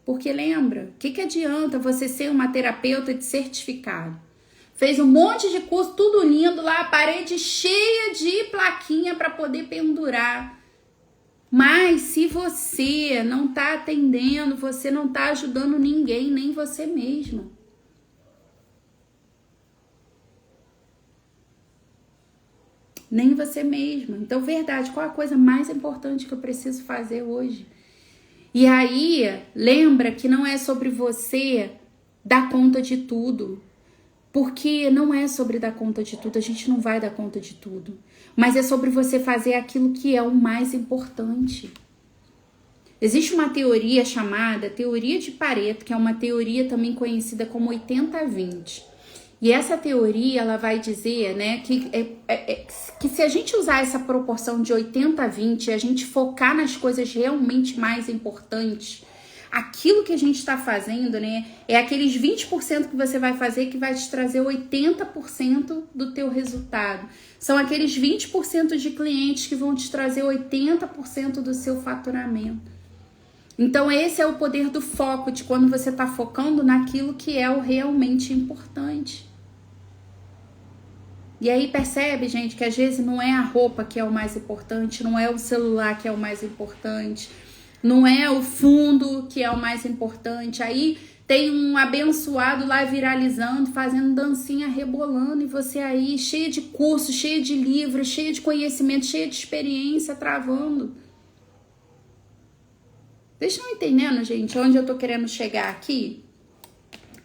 Porque lembra, o que adianta você ser uma terapeuta de certificado? Fez um monte de curso, tudo lindo lá, a parede cheia de plaquinha para poder pendurar. Mas se você não está atendendo, você não está ajudando ninguém, nem você mesmo. Nem você mesmo. Então, verdade, qual a coisa mais importante que eu preciso fazer hoje? E aí, lembra que não é sobre você dar conta de tudo. Porque não é sobre dar conta de tudo, a gente não vai dar conta de tudo. Mas é sobre você fazer aquilo que é o mais importante. Existe uma teoria chamada teoria de Pareto, que é uma teoria também conhecida como 80-20. E essa teoria, ela vai dizer, né, que se a gente usar essa proporção de 80-20, a gente focar nas coisas realmente mais importantes, aquilo que a gente está fazendo, né, é aqueles 20% que você vai fazer que vai te trazer 80% do teu resultado. São aqueles 20% de clientes que vão te trazer 80% do seu faturamento. Então esse é o poder do foco, de quando você está focando naquilo que é o realmente importante. E aí percebe, gente, que às vezes não é a roupa que é o mais importante, não é o celular que é o mais importante, não é o fundo que é o mais importante. Aí tem um abençoado lá viralizando, fazendo dancinha, rebolando, e você aí cheia de curso, cheia de livros, cheia de conhecimento, cheia de experiência, travando. Vocês estão entendendo, gente, onde eu tô querendo chegar aqui?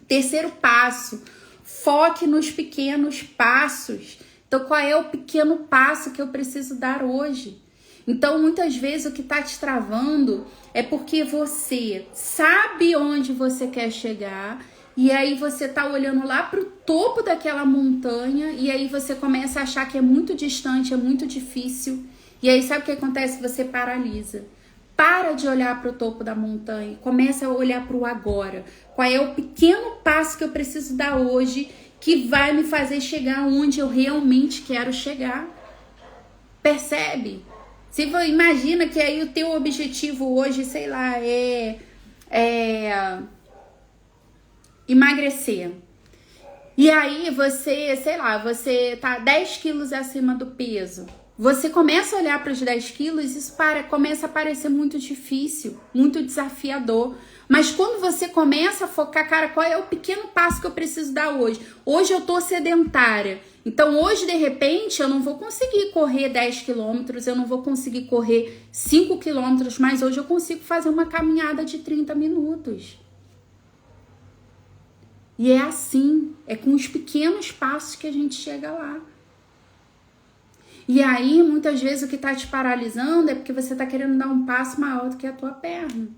Terceiro passo, foque nos pequenos passos. Então, qual é o pequeno passo que eu preciso dar hoje? Então, muitas vezes o que tá te travando é porque você sabe onde você quer chegar e aí você tá olhando lá pro topo daquela montanha e aí você começa a achar que é muito distante, é muito difícil. E aí sabe o que acontece? Você paralisa. Para de olhar para o topo da montanha, começa a olhar para o agora. Qual é o pequeno passo que eu preciso dar hoje que vai me fazer chegar onde eu realmente quero chegar? Percebe? Imagina que aí o teu objetivo hoje, sei lá, é emagrecer. E aí você, sei lá, você tá 10 quilos acima do peso. Você começa a olhar para os 10 quilos e isso começa a parecer muito difícil, muito desafiador. Mas quando você começa a focar, cara, qual é o pequeno passo que eu preciso dar hoje? Hoje eu tô sedentária. Então hoje, de repente, eu não vou conseguir correr 10 quilômetros, eu não vou conseguir correr 5 quilômetros, mas hoje eu consigo fazer uma caminhada de 30 minutos. E é assim, é com os pequenos passos que a gente chega lá. E aí, muitas vezes, o que está te paralisando é porque você está querendo dar um passo maior do que a tua perna.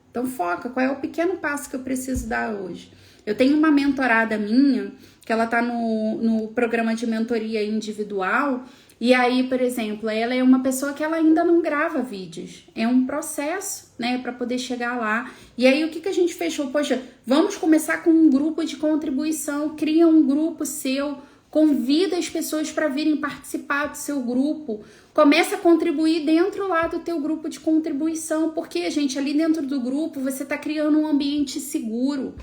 Então, foca, qual é o pequeno passo que eu preciso dar hoje? Eu tenho uma mentorada minha, que ela está no programa de mentoria individual, e aí, por exemplo, ela é uma pessoa que ela ainda não grava vídeos. É um processo, né, para poder chegar lá. E aí, o que a gente fechou? Poxa, vamos começar com um grupo de contribuição, cria um grupo seu, convida as pessoas para virem participar do seu grupo, começa a contribuir dentro lá do teu grupo de contribuição, porque, gente, ali dentro do grupo você está criando um ambiente seguro.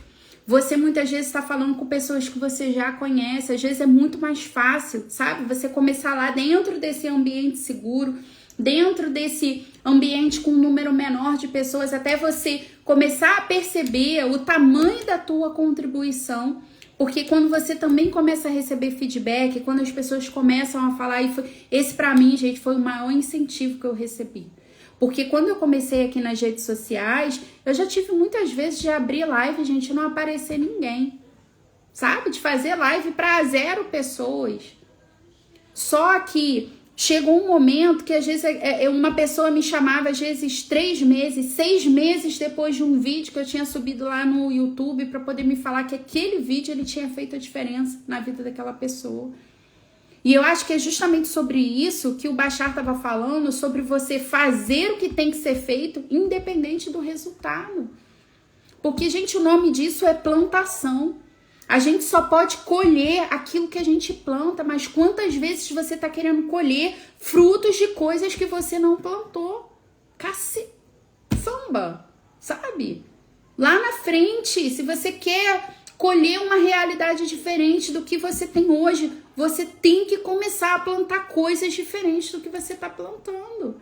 Você muitas vezes está falando com pessoas que você já conhece, às vezes é muito mais fácil, sabe? Você começar lá dentro desse ambiente seguro, dentro desse ambiente com um número menor de pessoas, até você começar a perceber o tamanho da tua contribuição. Porque quando você também começa a receber feedback, quando as pessoas começam a falar, esse pra mim, gente, foi o maior incentivo que eu recebi. Porque quando eu comecei aqui nas redes sociais, eu já tive muitas vezes de abrir live, gente, e não aparecer ninguém. Sabe? De fazer live para 0 pessoas. Só que chegou um momento que às vezes uma pessoa me chamava, às vezes 3 meses, 6 meses depois de um vídeo que eu tinha subido lá no YouTube para poder me falar que aquele vídeo ele tinha feito a diferença na vida daquela pessoa. E eu acho que é justamente sobre isso que o Bashar estava falando, sobre você fazer o que tem que ser feito, independente do resultado. Porque, gente, o nome disso é plantação. A gente só pode colher aquilo que a gente planta, mas quantas vezes você está querendo colher frutos de coisas que você não plantou? Samba, sabe? Lá na frente, se você quer colher uma realidade diferente do que você tem hoje, você tem que começar a plantar coisas diferentes do que você está plantando.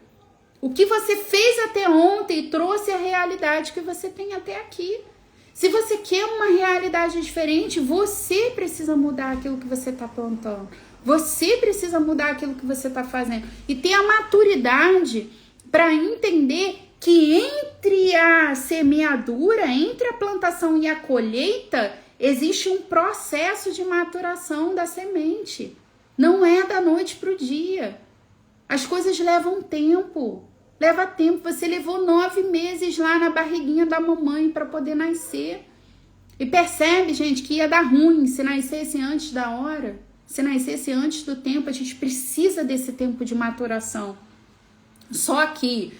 O que você fez até ontem trouxe a realidade que você tem até aqui. Se você quer uma realidade diferente, você precisa mudar aquilo que você está plantando. Você precisa mudar aquilo que você está fazendo. E ter a maturidade para entender que entre a semeadura, entre a plantação e a colheita, existe um processo de maturação da semente. Não é da noite para o dia. As coisas levam tempo. Leva tempo. Você levou 9 meses lá na barriguinha da mamãe para poder nascer. E percebe, gente, que ia dar ruim se nascesse antes da hora. Se nascesse antes do tempo, a gente precisa desse tempo de maturação. Só que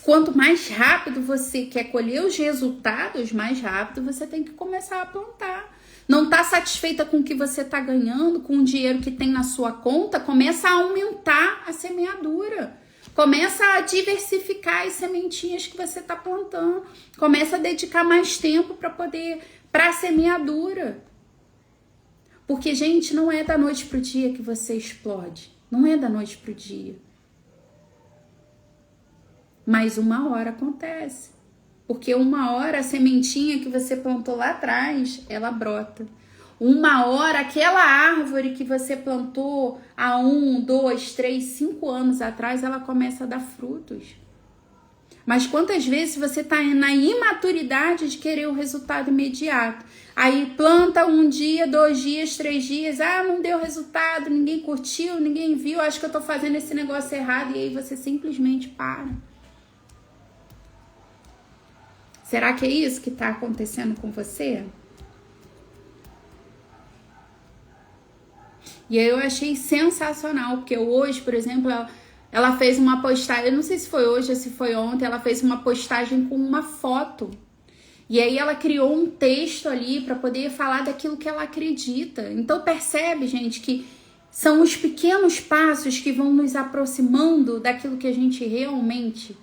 quanto mais rápido você quer colher os resultados, mais rápido você tem que começar a plantar. Não está satisfeita com o que você está ganhando, com o dinheiro que tem na sua conta, começa a aumentar a semeadura. Começa a diversificar as sementinhas que você está plantando. Começa a dedicar mais tempo para a semeadura. Porque, gente, não é da noite para o dia que você explode. Não é da noite para o dia. Mas uma hora acontece. Porque uma hora a sementinha que você plantou lá atrás, ela brota. Uma hora aquela árvore que você plantou há 1, 2, 3, 5 anos atrás, ela começa a dar frutos. Mas quantas vezes você está na imaturidade de querer o resultado imediato? Aí planta 1 dia, 2 dias, 3 dias, não deu resultado, ninguém curtiu, ninguém viu, acho que eu estou fazendo esse negócio errado, e aí você simplesmente para. Será que é isso que está acontecendo com você? E aí eu achei sensacional, porque hoje, por exemplo, ela fez uma postagem, eu não sei se foi hoje ou se foi ontem, ela fez uma postagem com uma foto. E aí ela criou um texto ali para poder falar daquilo que ela acredita. Então percebe, gente, que são os pequenos passos que vão nos aproximando daquilo que a gente realmente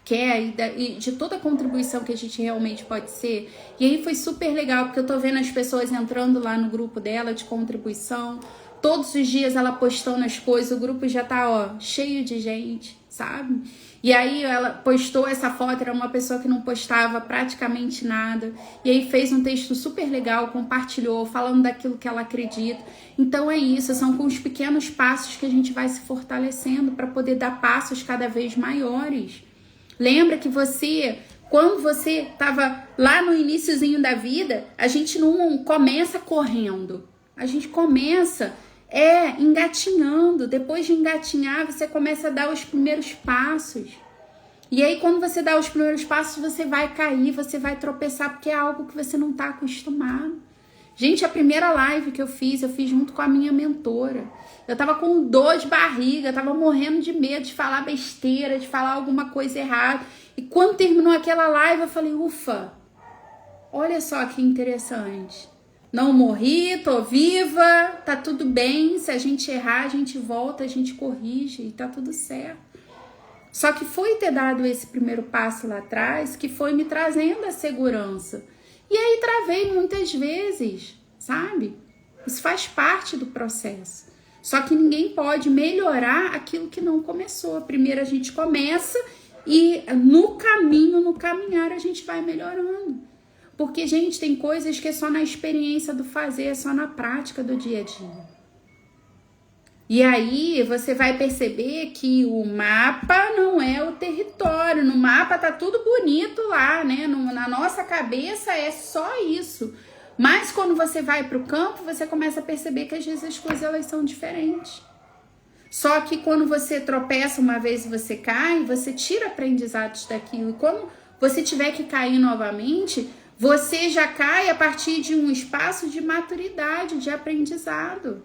quer e de toda a contribuição que a gente realmente pode ser. E aí foi super legal, porque eu tô vendo as pessoas entrando lá no grupo dela de contribuição. Todos os dias ela postando as coisas, o grupo já tá, ó, cheio de gente, sabe? E aí ela postou essa foto, era uma pessoa que não postava praticamente nada. E aí fez um texto super legal, compartilhou, falando daquilo que ela acredita. Então é isso, são com os pequenos passos que a gente vai se fortalecendo para poder dar passos cada vez maiores. Lembra que você, quando você estava lá no iniciozinho da vida, a gente não começa correndo. A gente começa engatinhando. Depois de engatinhar, você começa a dar os primeiros passos. E aí, quando você dá os primeiros passos, você vai cair, você vai tropeçar, porque é algo que você não está acostumado. Gente, a primeira live que eu fiz junto com a minha mentora. Eu tava com dor de barriga, tava morrendo de medo de falar besteira, de falar alguma coisa errada. E quando terminou aquela live, eu falei, ufa, olha só que interessante. Não morri, tô viva, tá tudo bem. Se a gente errar, a gente volta, a gente corrige e tá tudo certo. Só que foi ter dado esse primeiro passo lá atrás que foi me trazendo a segurança. E aí travei muitas vezes, sabe? Isso faz parte do processo. Só que ninguém pode melhorar aquilo que não começou. Primeiro a gente começa e no caminho, no caminhar, a gente vai melhorando. Porque, gente, tem coisas que é só na experiência do fazer, é só na prática do dia a dia. E aí você vai perceber que o mapa não é o território. No mapa tá tudo bonito lá, né? Na nossa cabeça é só isso. Mas quando você vai para o campo, você começa a perceber que às vezes as coisas elas são diferentes. Só que quando você tropeça uma vez e você cai, você tira aprendizados daquilo. E quando você tiver que cair novamente, você já cai a partir de um espaço de maturidade, de aprendizado.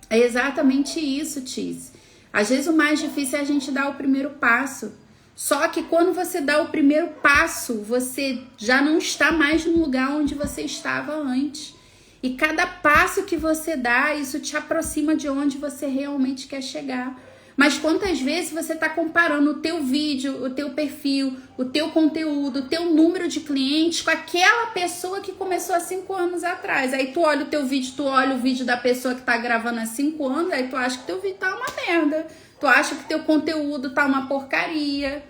É exatamente isso, Tiz. Às vezes o mais difícil é a gente dar o primeiro passo. Só que quando você dá o primeiro passo, você já não está mais no lugar onde você estava antes. E cada passo que você dá, isso te aproxima de onde você realmente quer chegar. Mas quantas vezes você está comparando o teu vídeo, o teu perfil, o teu conteúdo, o teu número de clientes com aquela pessoa que começou há 5 anos atrás. Aí tu olha o teu vídeo, tu olha o vídeo da pessoa que está gravando há 5 anos, aí tu acha que teu vídeo tá uma merda. Tu acha que teu conteúdo tá uma porcaria.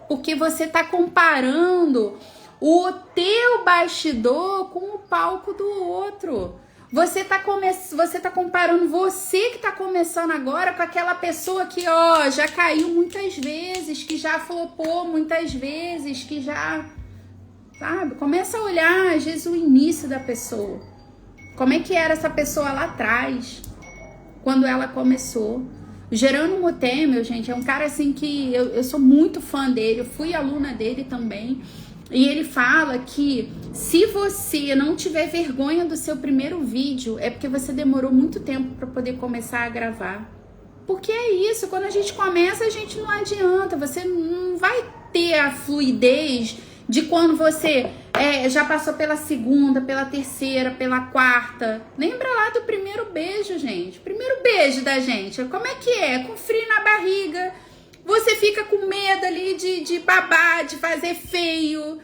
Porque você tá comparando o teu bastidor com o palco do outro. Você tá comparando você que tá começando agora com aquela pessoa que, ó, já caiu muitas vezes, que já flopou muitas vezes, que já, sabe? Começa a olhar, às vezes, o início da pessoa. Como é que era essa pessoa lá atrás, quando ela começou? O Jerônimo Temel, gente, é um cara assim que eu sou muito fã dele, eu fui aluna dele também. E ele fala que se você não tiver vergonha do seu primeiro vídeo, é porque você demorou muito tempo para poder começar a gravar. Porque é isso, quando a gente começa, a gente não adianta, você não vai ter a fluidez de quando você já passou pela segunda, pela terceira, pela quarta. Lembra lá do primeiro beijo, gente? Primeiro beijo da gente, como é que é? Com frio na barriga. Você fica com medo ali de babar, de fazer feio.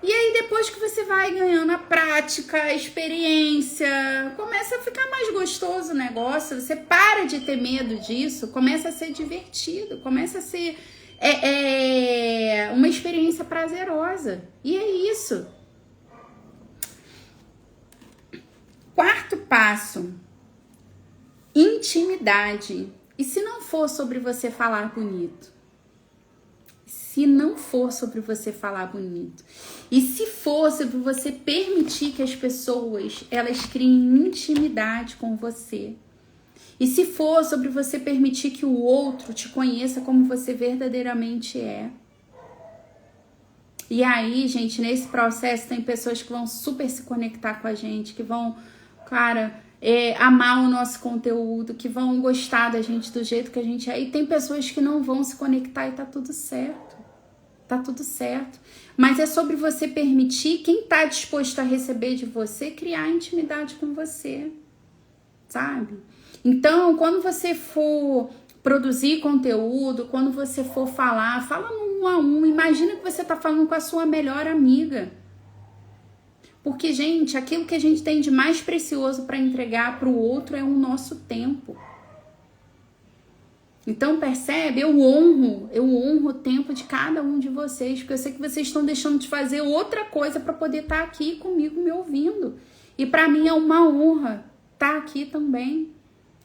E aí depois que você vai ganhando a prática, a experiência, começa a ficar mais gostoso o negócio. Você para de ter medo disso, começa a ser divertido, começa a ser uma experiência prazerosa. E é isso. Quarto passo, intimidade. E se não for sobre você falar bonito? Se não for sobre você falar bonito? E se for sobre você permitir que as pessoas, elas criem intimidade com você? E se for sobre você permitir que o outro te conheça como você verdadeiramente é? E aí, gente, nesse processo tem pessoas que vão super se conectar com a gente, que vão, cara, amar o nosso conteúdo, que vão gostar da gente do jeito que a gente é. E tem pessoas que não vão se conectar e tá tudo certo. Tá tudo certo. Mas é sobre você permitir quem tá disposto a receber de você criar intimidade com você, sabe? Então, quando você for produzir conteúdo, quando você for falar, fala um a um. Imagina que você está falando com a sua melhor amiga. Porque, gente, aquilo que a gente tem de mais precioso para entregar para o outro é o nosso tempo. Então, percebe? Eu honro o tempo de cada um de vocês, porque eu sei que vocês estão deixando de fazer outra coisa para poder estar aqui comigo me ouvindo. E para mim é uma honra estar aqui também,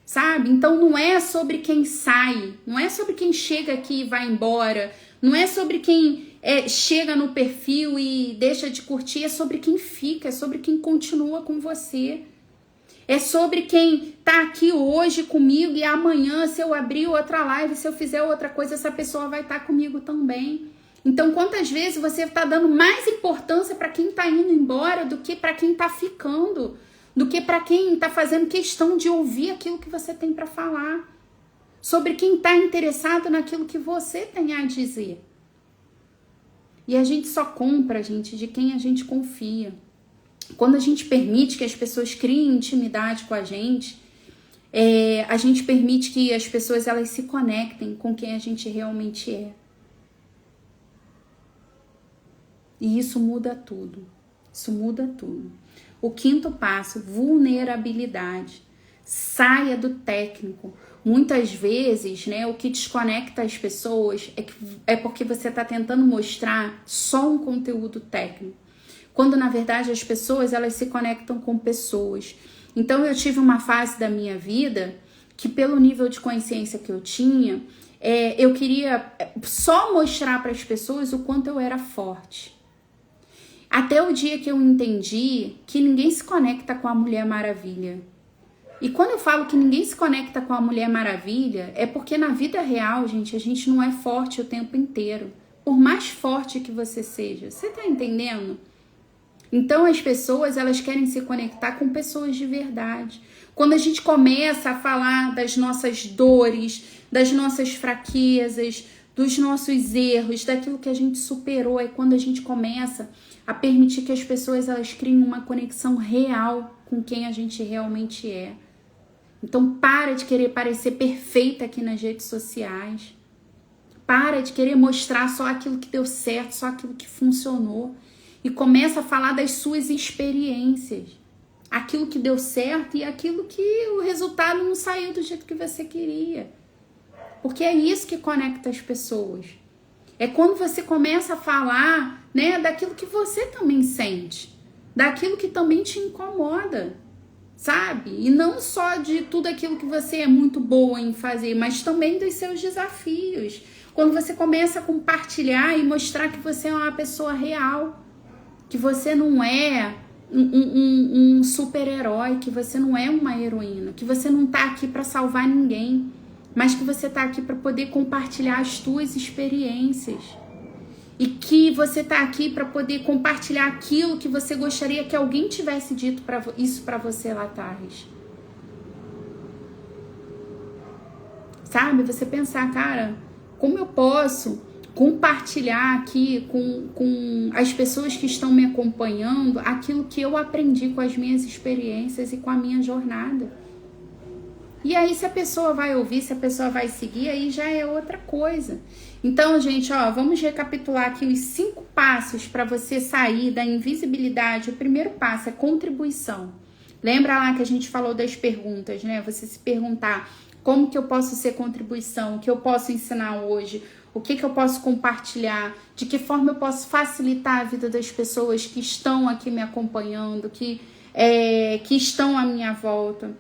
sabe? Então, não é sobre quem sai, não é sobre quem chega aqui e vai embora, não é sobre quem chega no perfil e deixa de curtir, é sobre quem fica, é sobre quem continua com você. É sobre quem tá aqui hoje comigo e amanhã, se eu abrir outra live, se eu fizer outra coisa, essa pessoa vai estar comigo também. Então, quantas vezes você tá dando mais importância para quem tá indo embora do que para quem tá ficando, do que para quem tá fazendo questão de ouvir aquilo que você tem para falar, sobre quem tá interessado naquilo que você tem a dizer. E a gente só compra, gente, de quem a gente confia. Quando a gente permite que as pessoas criem intimidade com a gente permite que as pessoas elas se conectem com quem a gente realmente é. E isso muda tudo. Isso muda tudo. O quinto passo, vulnerabilidade. Saia do técnico. Muitas vezes, né, o que desconecta as pessoas é porque você está tentando mostrar só um conteúdo técnico. Quando, na verdade, as pessoas, elas se conectam com pessoas. Então, eu tive uma fase da minha vida que, pelo nível de consciência que eu tinha, eu queria só mostrar para as pessoas o quanto eu era forte. Até o dia que eu entendi que ninguém se conecta com a Mulher Maravilha. E quando eu falo que ninguém se conecta com a Mulher Maravilha, é porque na vida real, gente, a gente não é forte o tempo inteiro. Por mais forte que você seja. Você tá entendendo? Então as pessoas, elas querem se conectar com pessoas de verdade. Quando a gente começa a falar das nossas dores, das nossas fraquezas, dos nossos erros, daquilo que a gente superou, é quando a gente começa a permitir que as pessoas elas criem uma conexão real com quem a gente realmente é. Então para de querer parecer perfeita aqui nas redes sociais. Para de querer mostrar só aquilo que deu certo, só aquilo que funcionou. E começa a falar das suas experiências. Aquilo que deu certo e aquilo que o resultado não saiu do jeito que você queria. Porque é isso que conecta as pessoas. É quando você começa a falar, né, daquilo que você também sente. Daquilo que também te incomoda. Sabe? E não só de tudo aquilo que você é muito boa em fazer, mas também dos seus desafios. Quando você começa a compartilhar e mostrar que você é uma pessoa real. Que você não é um super-herói, que você não é uma heroína, que você não tá aqui para salvar ninguém, mas que você tá aqui para poder compartilhar as tuas experiências. E que você tá aqui para poder compartilhar aquilo que você gostaria que alguém tivesse dito isso para você lá atrás. Sabe? Você pensar, cara, como eu posso compartilhar aqui com as pessoas que estão me acompanhando aquilo que eu aprendi com as minhas experiências e com a minha jornada. E aí, se a pessoa vai ouvir, se a pessoa vai seguir, aí já é outra coisa. Então, gente, ó, vamos recapitular aqui os 5 passos para você sair da invisibilidade. O primeiro passo é contribuição. Lembra lá que a gente falou das perguntas, né? Você se perguntar como que eu posso ser contribuição, o que eu posso ensinar hoje, o que eu posso compartilhar, de que forma eu posso facilitar a vida das pessoas que estão aqui me acompanhando, que estão à minha volta.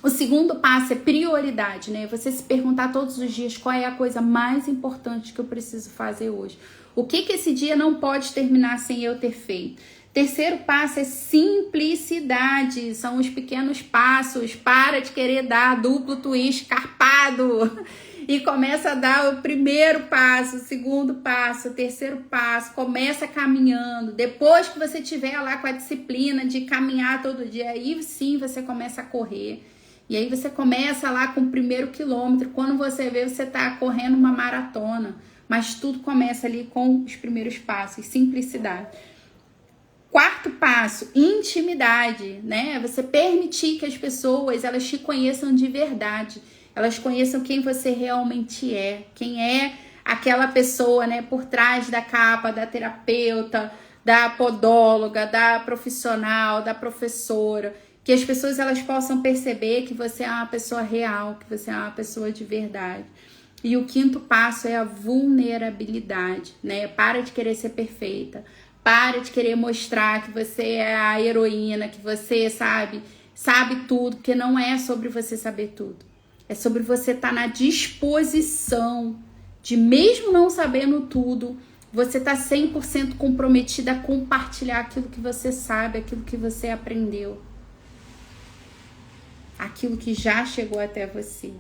O segundo passo é prioridade, né? Você se perguntar todos os dias qual é a coisa mais importante que eu preciso fazer hoje. O que esse dia não pode terminar sem eu ter feito? Terceiro passo é simplicidade, são os pequenos passos. Para de querer dar duplo twist carpado e começa a dar o primeiro passo, o segundo passo, o terceiro passo, começa caminhando. Depois que você tiver lá com a disciplina de caminhar todo dia, aí sim você começa a correr. E aí você começa lá com o primeiro quilômetro, quando você vê, você está correndo uma maratona. Mas tudo começa ali com os primeiros passos, simplicidade. Quarto passo, intimidade, né? Você permitir que as pessoas, elas te conheçam de verdade. Elas conheçam quem você realmente é. Quem é aquela pessoa, né, por trás da capa, da terapeuta, da podóloga, da profissional, da professora, que as pessoas elas possam perceber que você é uma pessoa real, que você é uma pessoa de verdade. E o quinto passo é a vulnerabilidade, né? Para de querer ser perfeita, para de querer mostrar que você é a heroína, que você sabe tudo, porque não é sobre você saber tudo. É sobre você estar na disposição de, mesmo não sabendo tudo, você tá 100% comprometida a compartilhar aquilo que você sabe, aquilo que você aprendeu, aquilo que já chegou até você.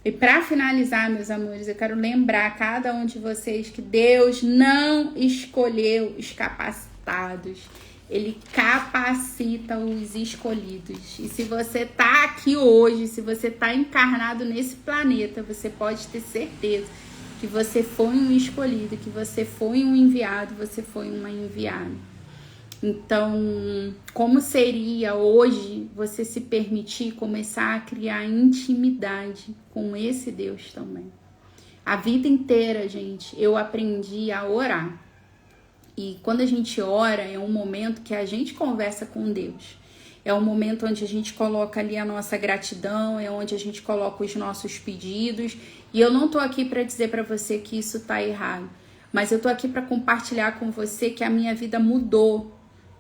E para finalizar, meus amores, eu quero lembrar a cada um de vocês que Deus não escolheu os capacitados. Ele capacita os escolhidos. E se você tá aqui hoje, se você tá encarnado nesse planeta, você pode ter certeza que você foi um escolhido, que você foi um enviado, você foi uma enviada. Então, como seria hoje você se permitir começar a criar intimidade com esse Deus também? A vida inteira, gente, eu aprendi a orar. E quando a gente ora, é um momento que a gente conversa com Deus. É um momento onde a gente coloca ali a nossa gratidão, é onde a gente coloca os nossos pedidos. E eu não tô aqui para dizer para você que isso tá errado, mas eu tô aqui para compartilhar com você que a minha vida mudou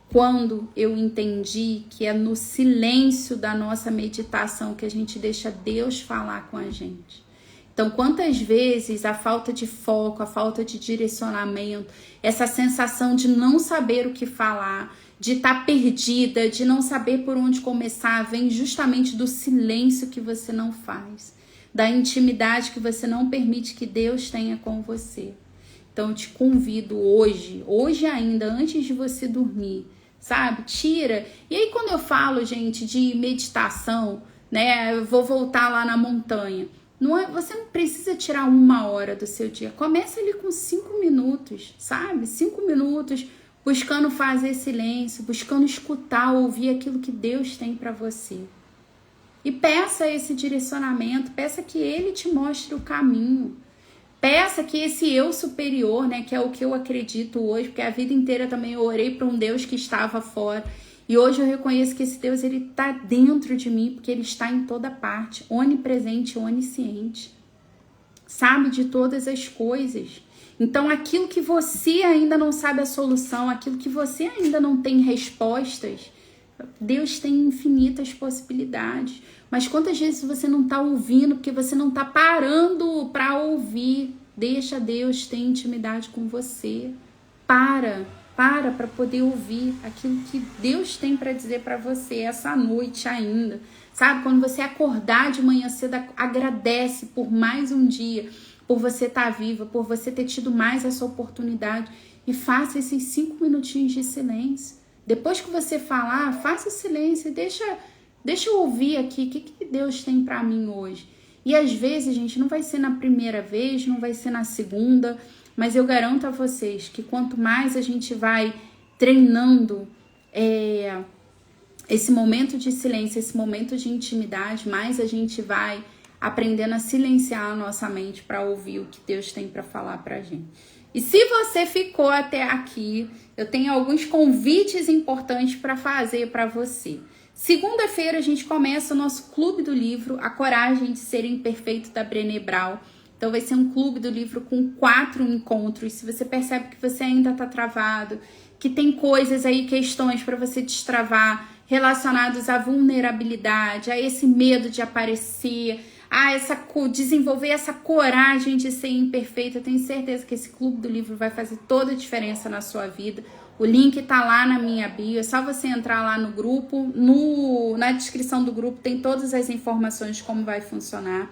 quando eu entendi que é no silêncio da nossa meditação que a gente deixa Deus falar com a gente. Então, quantas vezes a falta de foco, a falta de direcionamento, essa sensação de não saber o que falar, de estar perdida, de não saber por onde começar, vem justamente do silêncio que você não faz, da intimidade que você não permite que Deus tenha com você. Então, eu te convido hoje ainda, antes de você dormir, sabe? Tira. E aí, quando eu falo, gente, de meditação, né? Eu vou voltar lá na montanha. Você não precisa tirar 1 hora do seu dia. Começa ali com 5 minutos, sabe? 5 minutos, buscando fazer silêncio, buscando escutar, ouvir aquilo que Deus tem para você. E peça esse direcionamento, peça que Ele te mostre o caminho. Peça que esse eu superior, né, que é o que eu acredito hoje, porque a vida inteira também eu orei para um Deus que estava fora. E hoje eu reconheço que esse Deus, ele está dentro de mim, porque ele está em toda parte, onipresente, onisciente. Sabe de todas as coisas. Então, aquilo que você ainda não sabe a solução, aquilo que você ainda não tem respostas, Deus tem infinitas possibilidades. Mas quantas vezes você não está ouvindo, porque você não está parando para ouvir? Deixa Deus ter intimidade com você. Para poder ouvir aquilo que Deus tem para dizer para você essa noite ainda. Sabe, quando você acordar de manhã cedo, agradece por mais um dia, por você estar viva, por você ter tido mais essa oportunidade, e faça esses 5 minutinhos de silêncio. Depois que você falar, faça o silêncio e deixa eu ouvir aqui o que Deus tem para mim hoje. E às vezes, gente, não vai ser na primeira vez, não vai ser na segunda, mas eu garanto a vocês que quanto mais a gente vai treinando esse momento de silêncio, esse momento de intimidade, mais a gente vai aprendendo a silenciar a nossa mente para ouvir o que Deus tem para falar pra gente. E se você ficou até aqui, eu tenho alguns convites importantes para fazer para você. Segunda-feira a gente começa o nosso Clube do Livro, A Coragem de Ser Imperfeito, da Brené Brown. Então vai ser um Clube do Livro com 4 encontros. Se você percebe que você ainda está travado, que tem coisas aí, questões para você destravar relacionados à vulnerabilidade, a esse medo de aparecer, desenvolver essa coragem de ser imperfeita, eu tenho certeza que esse Clube do Livro vai fazer toda a diferença na sua vida. O link tá lá na minha bio, é só você entrar lá no grupo, na descrição do grupo tem todas as informações de como vai funcionar.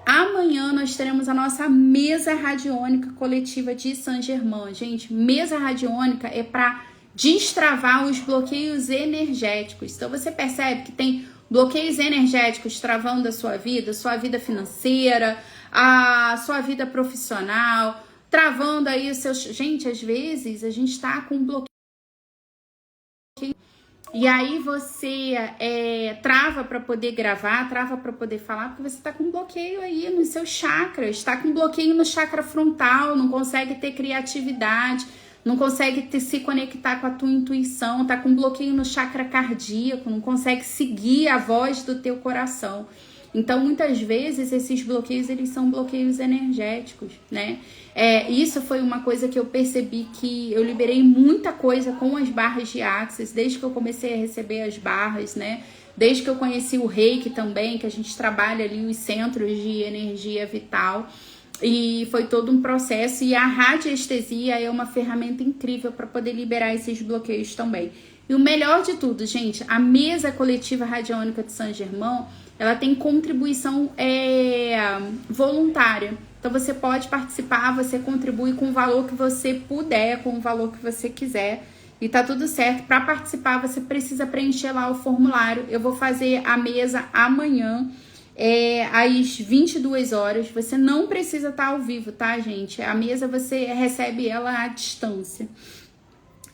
Amanhã nós teremos a nossa mesa radiônica coletiva de Saint-Germain. Gente, mesa radiônica é para destravar os bloqueios energéticos. Então você percebe que tem bloqueios energéticos travando a sua vida financeira, a sua vida profissional, travando aí os seus... Gente, às vezes a gente tá com bloqueio E aí você trava para poder gravar, trava para poder falar, porque você está com bloqueio aí nos seus chakras, está com bloqueio no chakra frontal, não consegue ter criatividade, não consegue se conectar com a tua intuição, tá com bloqueio no chakra cardíaco, não consegue seguir a voz do teu coração. Então, muitas vezes, esses bloqueios, eles são bloqueios energéticos, né? Isso foi uma coisa que eu percebi, que eu liberei muita coisa com as barras de Axis, desde que eu comecei a receber as barras, né? Desde que eu conheci o Reiki também, que a gente trabalha ali os centros de energia vital. E foi todo um processo. E a radiestesia é uma ferramenta incrível para poder liberar esses bloqueios também. E o melhor de tudo, gente, a mesa coletiva radiônica de Saint Germain, ela tem contribuição voluntária. Então você pode participar, você contribui com o valor que você puder, com o valor que você quiser. E tá tudo certo. Para participar, você precisa preencher lá o formulário. Eu vou fazer a mesa amanhã, às 22 horas. Você não precisa estar ao vivo, tá, gente? A mesa você recebe ela à distância.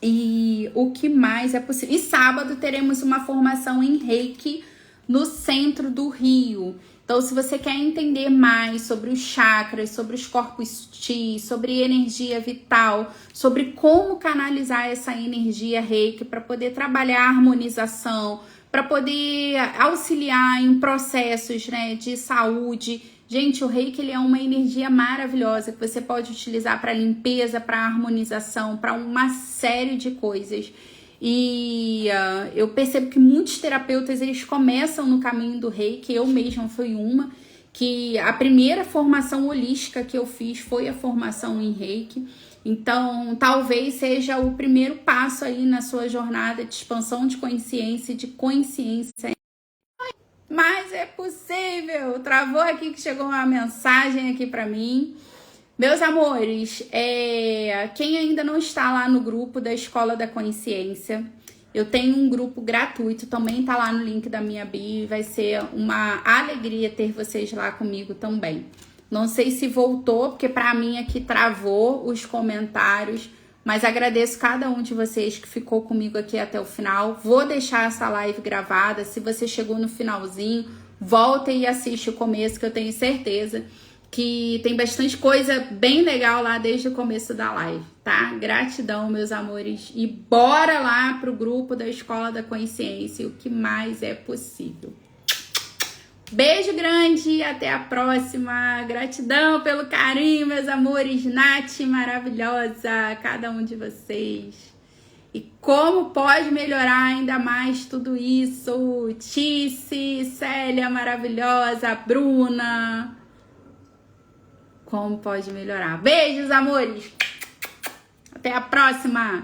E o que mais é possível? E sábado teremos uma formação em Reiki no centro do Rio. Então, se você quer entender mais sobre os chakras, sobre os corpos chi, sobre energia vital, sobre como canalizar essa energia Reiki para poder trabalhar a harmonização, para poder auxiliar em processos, né, de saúde. Gente, o Reiki, ele é uma energia maravilhosa que você pode utilizar para limpeza, para harmonização, para uma série de coisas. E eu percebo que muitos terapeutas, eles começam no caminho do Reiki. Eu mesma fui uma, que a primeira formação holística que eu fiz foi a formação em Reiki. Então, talvez seja o primeiro passo aí na sua jornada de expansão de consciência e de consciência. Mas é possível! Travou aqui que chegou uma mensagem aqui para mim. Meus amores, quem ainda não está lá no grupo da Escola da Consciência, eu tenho um grupo gratuito, também tá lá no link da minha bio, vai ser uma alegria ter vocês lá comigo também. Não sei se voltou, porque para mim aqui travou os comentários, mas agradeço cada um de vocês que ficou comigo aqui até o final. Vou deixar essa live gravada, se você chegou no finalzinho, volta e assiste o começo, que eu tenho certeza que tem bastante coisa bem legal lá desde o começo da live, tá? Gratidão, meus amores. E bora lá pro grupo da Escola da Consciência, o que mais é possível. Beijo grande e até a próxima. Gratidão pelo carinho, meus amores. Nath, maravilhosa, cada um de vocês. E como pode melhorar ainda mais tudo isso? Tice, Célia, maravilhosa, Bruna. Como pode melhorar? Beijos, amores! Até a próxima!